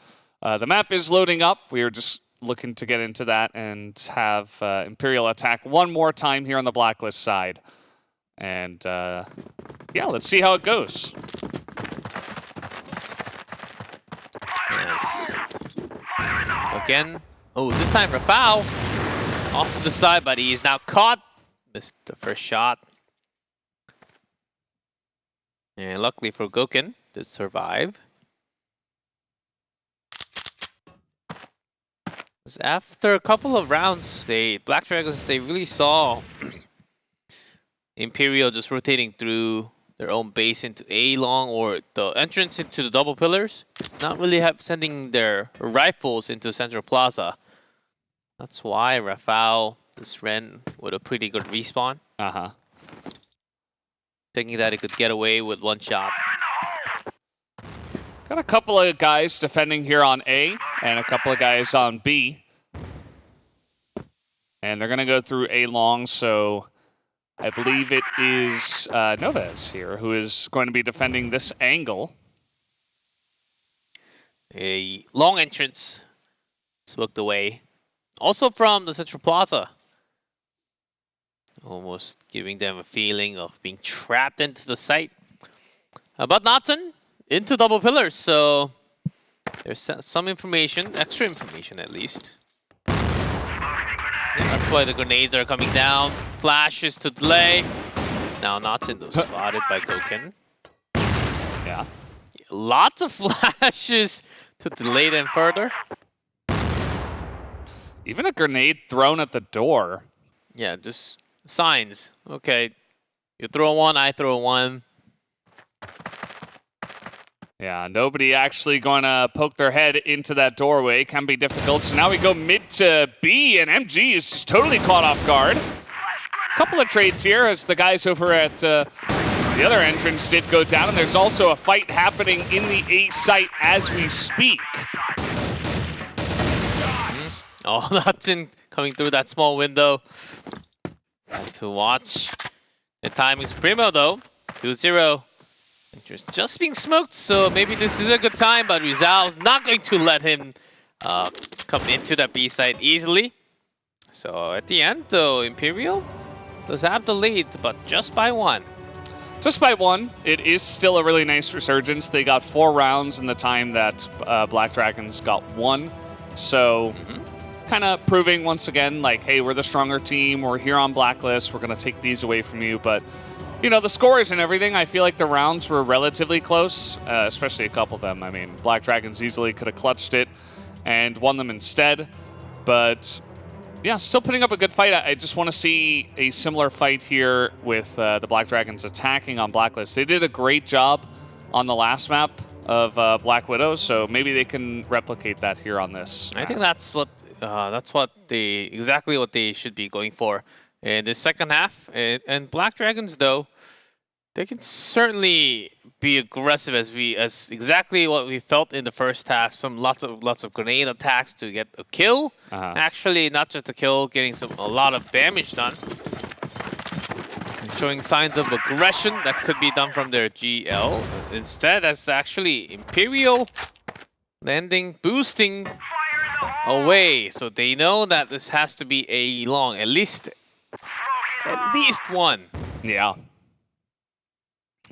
the map is loading up. We are just looking to get into that and have Imperial attack one more time here on the Blacklist side. And yeah, let's see how it goes. Yes. Again. Oh, this time Rafał off to the side, but he is now caught. Missed the first shot. And luckily for Goken, did survive. After a couple of rounds, Black Dragons, they really saw Imperial just rotating through their own base into A long, or the entrance into the double pillars, not really sending their rifles into Central Plaza. That's why Rafał just ran with a pretty good respawn. Thinking that he could get away with one shot. Got a couple of guys defending here on A and a couple of guys on B. And they're going to go through A long, so I believe it is Novez here who is going to be defending this angle. A long entrance smoked away. Also from the Central Plaza. Almost giving them a feeling of being trapped into the site. But Nathan into double pillars, so there's some information, extra information at least. Yeah, that's why the grenades are coming down. Flashes to delay. Now Nathan though spotted by Goken. Yeah. Lots of flashes to delay them further. Even a grenade thrown at the door. Yeah, just signs. Okay, you throw one, I throw one. Yeah, nobody actually going to poke their head into that doorway. Can be difficult. So now we go mid to B, and MG is just totally caught off guard. Couple of trades here as the guys over at the other entrance did go down, and there's also a fight happening in the A site as we speak. Oh, Nathan coming through that small window. Have to watch. The timing is primo though. 2-0. Just being smoked, so maybe this is a good time, but Rizal's not going to let him come into that B site easily. So at the end though, Imperial does have the lead, but just by one. Just by one. It is still a really nice resurgence. They got 4 rounds in the time that Black Dragons got 1. So kind of proving once again, like, hey, we're the stronger team. We're here on Blacklist. We're going to take these away from you. But you know, the scores and everything, I feel like the rounds were relatively close, especially a couple of them. I mean, Black Dragons easily could have clutched it and won them instead. But yeah, still putting up a good fight. I just want to see a similar fight here with the Black Dragons attacking on Blacklist. They did a great job on the last map of Black Widows, so maybe they can replicate that here on this map. I think that's what exactly what they should be going for in the second half. And Black Dragons, though, they can certainly be aggressive as exactly what we felt in the first half. Lots of grenade attacks to get a kill. Actually, not just a kill, getting a lot of damage done. Showing signs of aggression that could be done from their GL. Instead, that's actually Imperial landing, boosting away. So they know that this has to be a long, at least one. Yeah.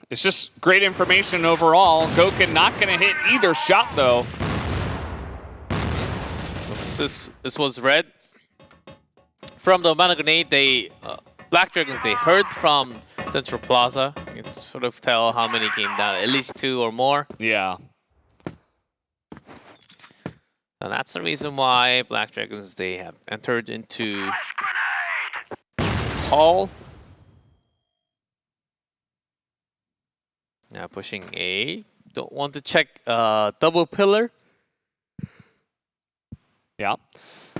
It's just great information overall. Goken not going to hit either shot, though. Oops, this was red. From the amount of grenade, Black Dragons, they heard from Central Plaza. You can sort of tell how many came down, at least 2 or more. Yeah. And that's the reason why Black Dragons, they have entered into this hall. Now pushing A. Don't want to check double pillar. Yeah.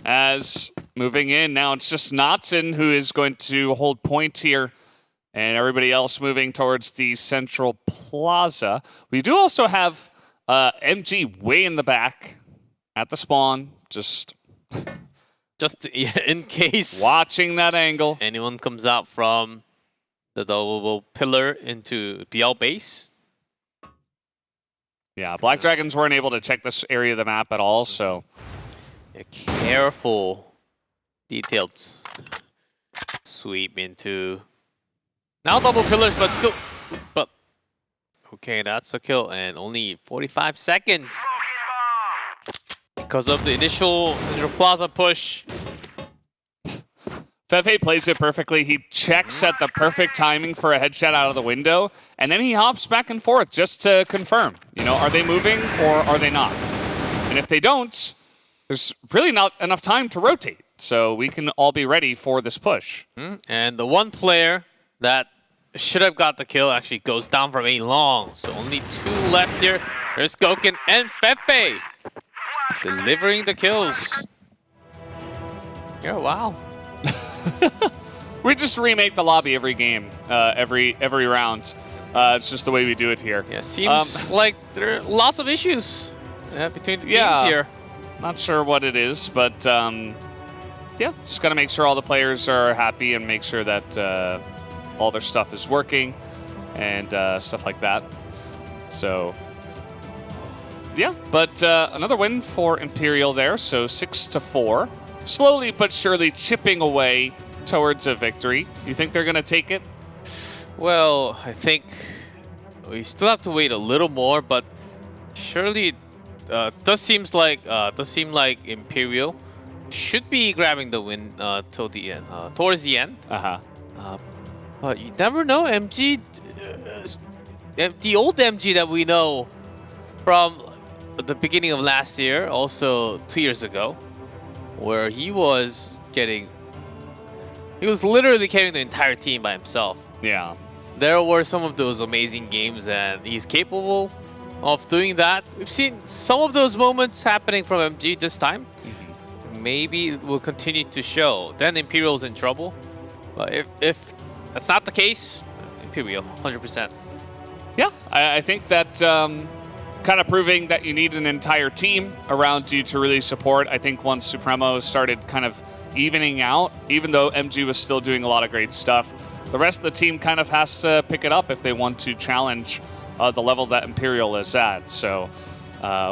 As moving in, now it's just Knotson who is going to hold point here. And everybody else moving towards the Central Plaza. We do also have MG way in the back at the spawn. Just in case. Watching that angle. Anyone comes out from the double pillar into BL base. Yeah, Black Dragons weren't able to check this area of the map at all, so. Yeah, careful, detailed sweep into. Now double pillars, but okay, that's a kill, and only 45 seconds because of the initial Central Plaza push. Fefe plays it perfectly. He checks at the perfect timing for a headshot out of the window, and then he hops back and forth just to confirm. You know, are they moving or are they not? And if they don't, there's really not enough time to rotate. So we can all be ready for this push. And the one player that should have got the kill actually goes down from A long. So only 2 left here. There's Goken and Fefe delivering the kills. Yeah, wow. We just remake the lobby every game, every round. It's just the way we do it here. Yeah, seems like there are lots of issues between the teams here. Not sure what it is, but yeah, just got to make sure all the players are happy and make sure that all their stuff is working and stuff like that. So yeah, but another win for Imperial there, so 6-4. Slowly but surely chipping away towards a victory. You think they're going to take it? Well, I think we still have to wait a little more, but surely does seem like Imperial should be grabbing the win till the end, towards the end. But you never know. MG, the old MG that we know from the beginning of last year, also 2 years ago, where he was literally carrying the entire team by himself. Yeah. There were some of those amazing games, and he's capable of doing that. We've seen some of those moments happening from MG this time. Maybe it will continue to show. Then Imperial's in trouble. But if that's not the case, Imperial, 100%. Yeah, I think that kind of proving that you need an entire team around you to really support. I think once Supremo started kind of evening out, even though MG was still doing a lot of great stuff, the rest of the team kind of has to pick it up if they want to challenge the level that Imperial is at. So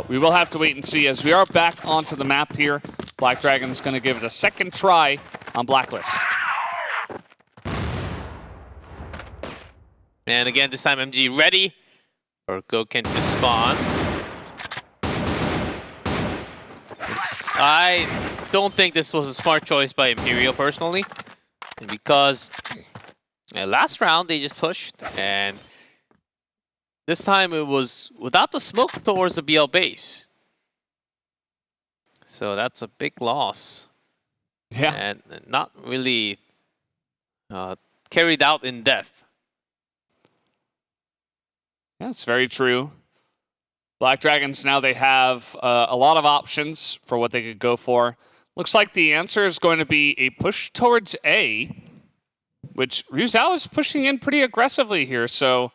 we will have to wait and see as we are back onto the map here. Black Dragon's going to give it a second try on Blacklist. And again, this time MG ready for Goken to spawn. I don't think this was a smart choice by Imperial personally, because Last round they just pushed, and this time it was without the smoke towards the BL base. So that's a big loss. Yeah. And not really carried out in depth. That's very true. Black Dragons, now they have a lot of options for what they could go for. Looks like the answer is going to be a push towards A, which Ryuzao is pushing in pretty aggressively here, so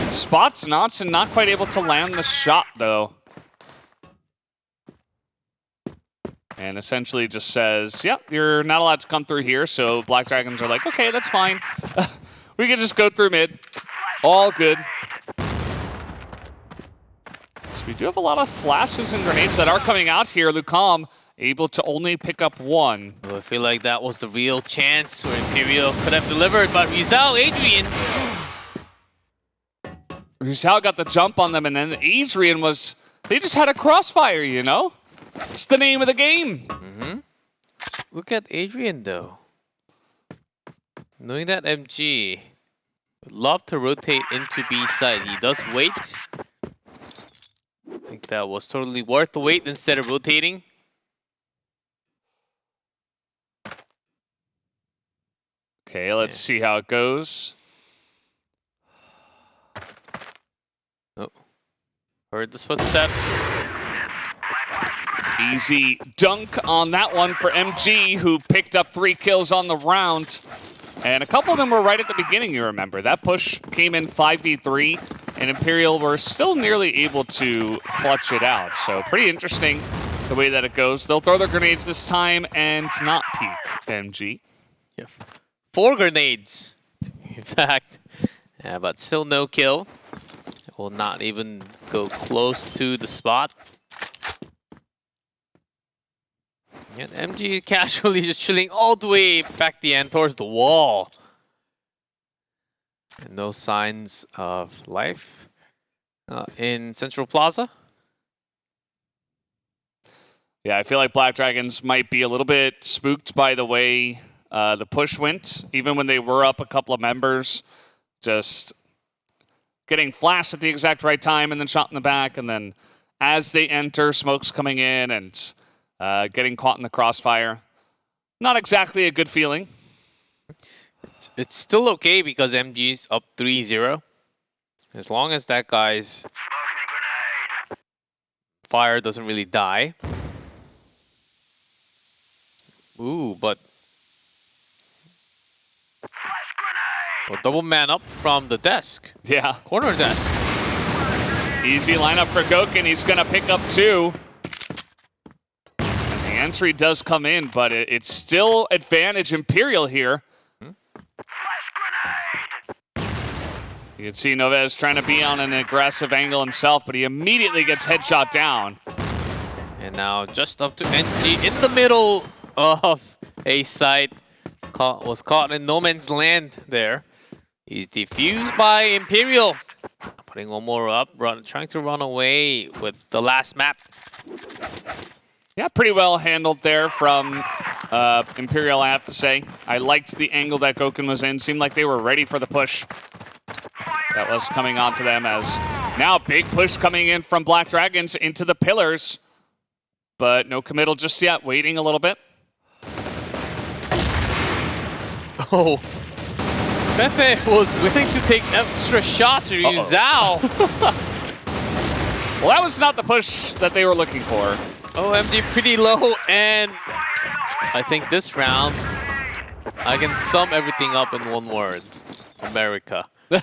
spots Notson not quite able to land the shot, though. And essentially just says, yep, you're not allowed to come through here, so Black Dragons are like, okay, that's fine. We can just go through mid. All good. So we do have a lot of flashes and grenades that are coming out here. Lucom able to only pick up one. Well, I feel like that was the real chance where Imperial could have delivered, but Ryuzao, Adrian. Ryuzao got the jump on them, and then Adrian was, they just had a crossfire, you know? It's the name of the game. Look at Adrian, though. Knowing that MG would love to rotate into B side. He does wait. I think that was totally worth the wait instead of rotating. Okay, let's see how it goes. Oh, heard those footsteps. Easy dunk on that one for MG, who picked up 3 kills on the round. And a couple of them were right at the beginning, you remember. That push came in 5v3, and Imperial were still nearly able to clutch it out. So pretty interesting the way that it goes. They'll throw their grenades this time and not peek MG. Yeah. 4 grenades, in fact. Yeah, but still no kill. Will not even go close to the spot. And MG casually just chilling all the way back the end towards the wall. And no signs of life in Central Plaza. Yeah, I feel like Black Dragons might be a little bit spooked by the way the push went, even when they were up a couple of members, just getting flashed at the exact right time and then shot in the back, and then as they enter, smoke's coming in and getting caught in the crossfire. Not exactly a good feeling. It's still okay because MG's up 3-0. As long as that guy's fire doesn't really die. Ooh, but well, double man up from the desk. Yeah. Corner desk. Easy lineup for Gokun. He's going to pick up 2. The entry does come in, but it's still advantage Imperial here. You can see Novez trying to be on an aggressive angle himself, but he immediately gets headshot down. And now just up to NG in the middle of a site. Was caught in no man's land there. He's defused by Imperial. Putting one more up, trying to run away with the last map. Yeah, pretty well handled there from Imperial, I have to say. I liked the angle that Gokun was in. Seemed like they were ready for the push that was coming onto them, as now big push coming in from Black Dragons into the pillars. But no committal just yet, waiting a little bit. Oh, Pepe was willing to take extra shots to Ryuzao. Well, that was not the push that they were looking for. Oh, MG pretty low, and I think this round, I can sum everything up in one word. America. Okay.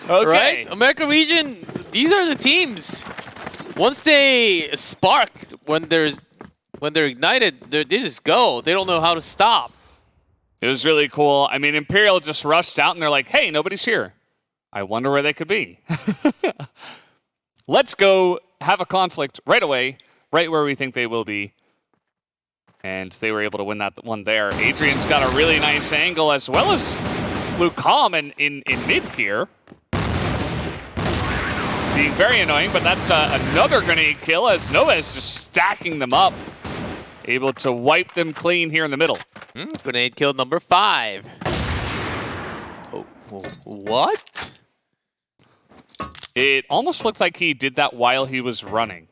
Right? America region, these are the teams. Once they spark, when they're ignited, they just go. They don't know how to stop. It was really cool. I mean, Imperial just rushed out and they're like, hey, nobody's here. I wonder where they could be. Let's go have a conflict right away, right where we think they will be. And they were able to win that one there. Adrian's got a really nice angle, as well as Lucom in mid here. Being very annoying, but that's another grenade kill as Nova is just stacking them up. able to wipe them clean here in the middle. Grenade kill number 5. Oh, what? It almost looked like he did that while he was running.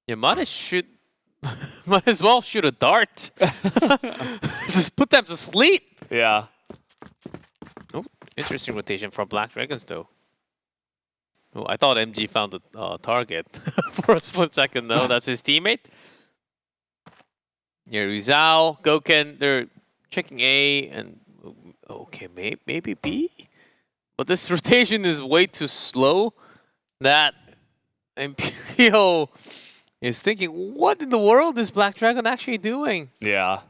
You might as well shoot a dart. Just put them to sleep. Yeah. Oh, interesting rotation from Black Dragons, though. Oh, I thought MG found the target for a split second. No, that's his teammate. Yeah, Rizal, Goken, they're checking A, and okay, maybe B? But this rotation is way too slow that Imperial is thinking, what in the world is Black Dragon actually doing? Yeah.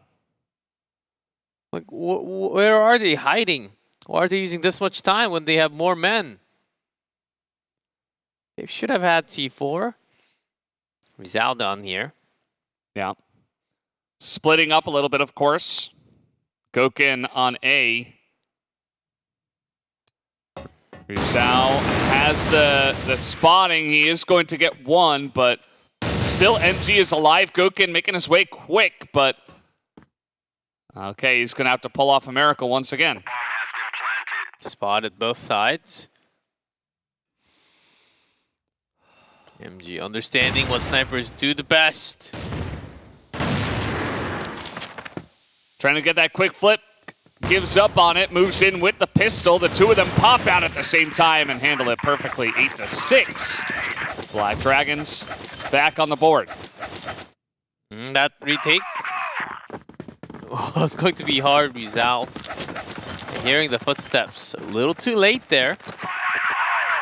Like, where are they hiding? Why are they using this much time when they have more men? They should have had C4. Rizal down here. Yeah. Splitting up a little bit, of course. Goken on A. Rizal has the spotting. He is going to get one, but still MG is alive. Goken making his way quick, but okay, he's going to have to pull off a miracle once again. Spotted both sides. MG understanding what snipers do the best. Trying to get that quick flip. Gives up on it, moves in with the pistol. The two of them pop out at the same time and handle it perfectly. 8-6. Black Dragons back on the board. That retake was going to be hard, Rizal. Hearing the footsteps. A little too late there.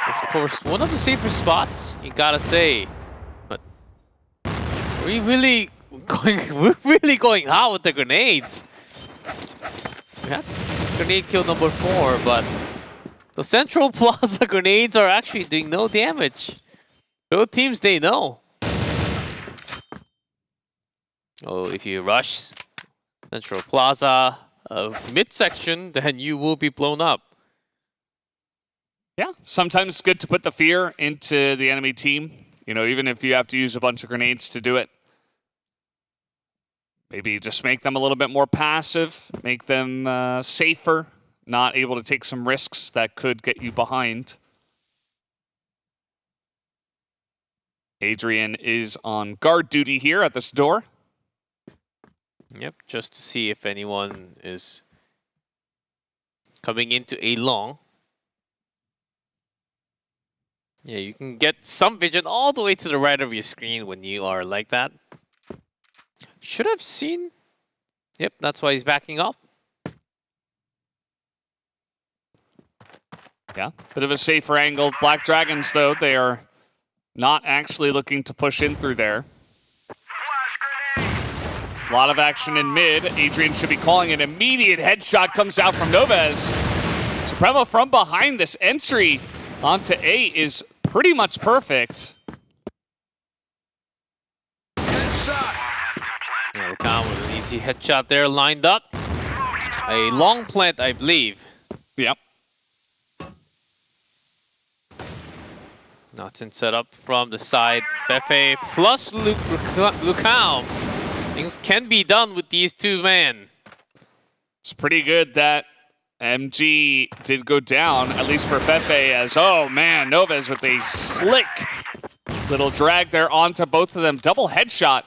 Of course, one of the safer spots, you gotta say. But we're really going hot with the grenades. We had grenade kill number 4, but the Central Plaza grenades are actually doing no damage. Both teams, they know. Oh, if you rush Central Plaza midsection, then you will be blown up. Yeah, sometimes it's good to put the fear into the enemy team. You know, even if you have to use a bunch of grenades to do it. Maybe just make them a little bit more passive, make them safer, not able to take some risks that could get you behind. Adrian is on guard duty here at this door. Yep, just to see if anyone is coming into A long. Yeah, you can get some vision all the way to the right of your screen when you are like that. Should have seen. Yep, that's why he's backing up. Yeah, bit of a safer angle. Black Dragons, though, they are not actually looking to push in through there. A lot of action in mid. Adrian should be calling an immediate headshot. Comes out from Novez. Supremo from behind. This entry onto A is pretty much perfect. Elkan with an easy headshot there lined up. A long plant, I believe. Yep. Notson set up from the side. Fefe plus Lucao. Things can be done with these two men. It's pretty good that MG did go down, at least for Fefe, as, oh man, Novez with a slick little drag there onto both of them. Double headshot.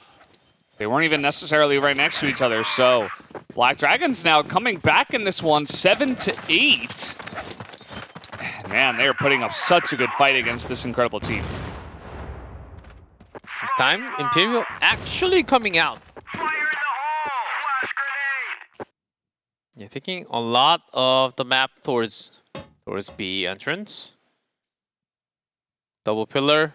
They weren't even necessarily right next to each other, so Black Dragons now coming back in this one, 7-8. Man, they are putting up such a good fight against this incredible team. This time, Imperial actually coming out. Yeah, taking a lot of the map towards B entrance. Double pillar.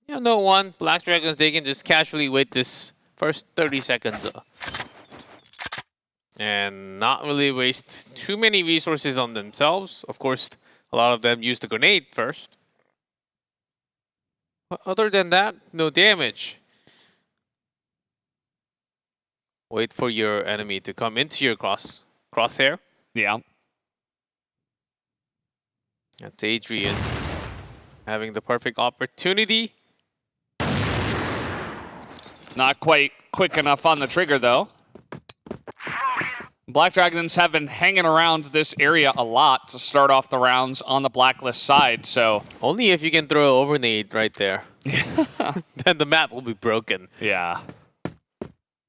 Yeah, no one. Black Dragons, they can just casually wait this first 30 seconds. And not really waste too many resources on themselves. Of course, a lot of them use the grenade first. But other than that, no damage. Wait for your enemy to come into your crosshair. Yeah. That's Adrian having the perfect opportunity. Not quite quick enough on the trigger, though. Black Dragons have been hanging around this area a lot to start off the rounds on the Blacklist side, so... Only if you can throw an overnade right there. Then the map will be broken. Yeah.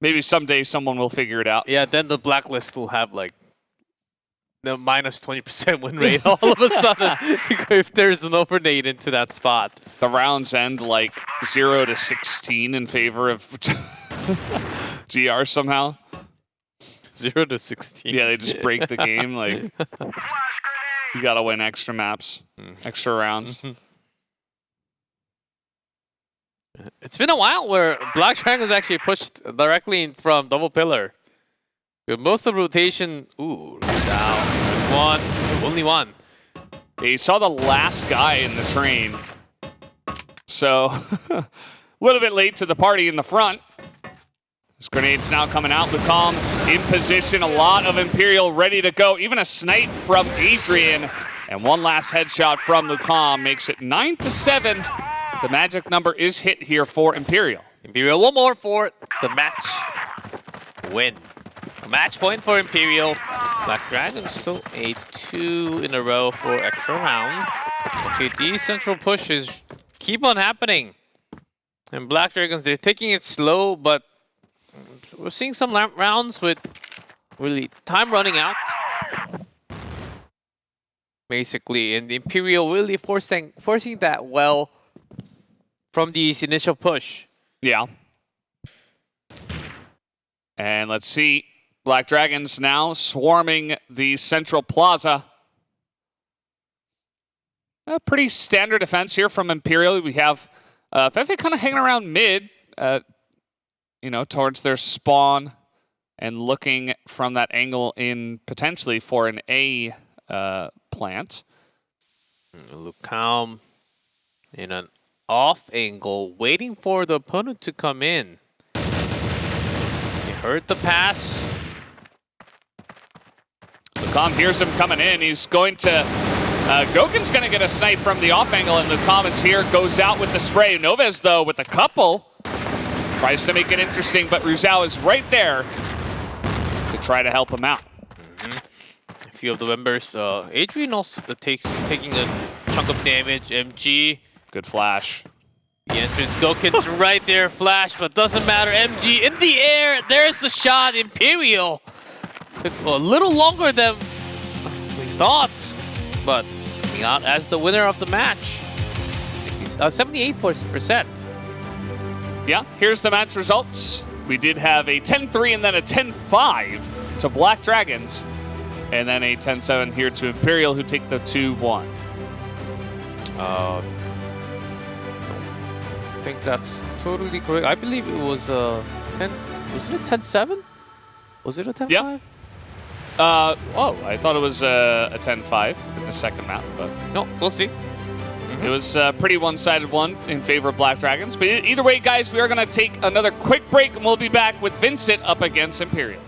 Maybe someday someone will figure it out. Yeah, then the Blacklist will have like the minus 20% win rate all of a sudden if there's an overnade into that spot. The rounds end like 0-16 in favor of GR somehow. 0-16. Yeah, they just break the game. Like, you gotta win extra maps, extra rounds. It's been a while where Black Dragons actually pushed directly in from double pillar. With most of the rotation, down. One, only one. They saw the last guy in the train. So, a little bit late to the party in the front. This grenade's now coming out. Lucom in position. A lot of Imperial ready to go. Even a snipe from Adrian. And one last headshot from Lucom makes it 9-7. The magic number is hit here for Imperial. Imperial, one more for the match win. A match point for Imperial. Black Dragons still a 2 in a row for extra round. Okay, these central pushes keep on happening. And Black Dragons, they're taking it slow, but we're seeing some rounds with really time running out. Basically, and the Imperial really forcing that well from this initial push. Yeah. And let's see. Black Dragons now swarming the central plaza. A pretty standard defense here from Imperial. We have Fefe kind of hanging around mid, you know, towards their spawn and looking from that angle in potentially for an A plant. Look calm in an off angle, waiting for the opponent to come in. He heard the pass. Lucom hears him coming in. He's going to... Goken's going to get a snipe from the off angle, and Lucom is here, goes out with the spray. Novez, though, with a couple. Tries to make it interesting, but Ruzao is right there to try to help him out. A few of the members. Adrian also taking a chunk of damage. MG. Good flash. The entrance, Goken's right there, flash, but doesn't matter. MG in the air, there's the shot. Imperial. Took a little longer than we thought, but coming out as the winner of the match. 78%. Yeah, here's the match results. We did have a 10-3 and then a 10-5 to Black Dragons, and then a 10-7 here to Imperial, who take the 2-1. I think that's totally correct. I believe it was 10. Was it a 10-7? Was it a 10-5? Yeah. Oh, I thought it was a 10-5 in the second map, but no, we'll see. It was a pretty one-sided one in favor of Black Dragons. But either way, guys, we are going to take another quick break, and we'll be back with Vincent up against Imperial.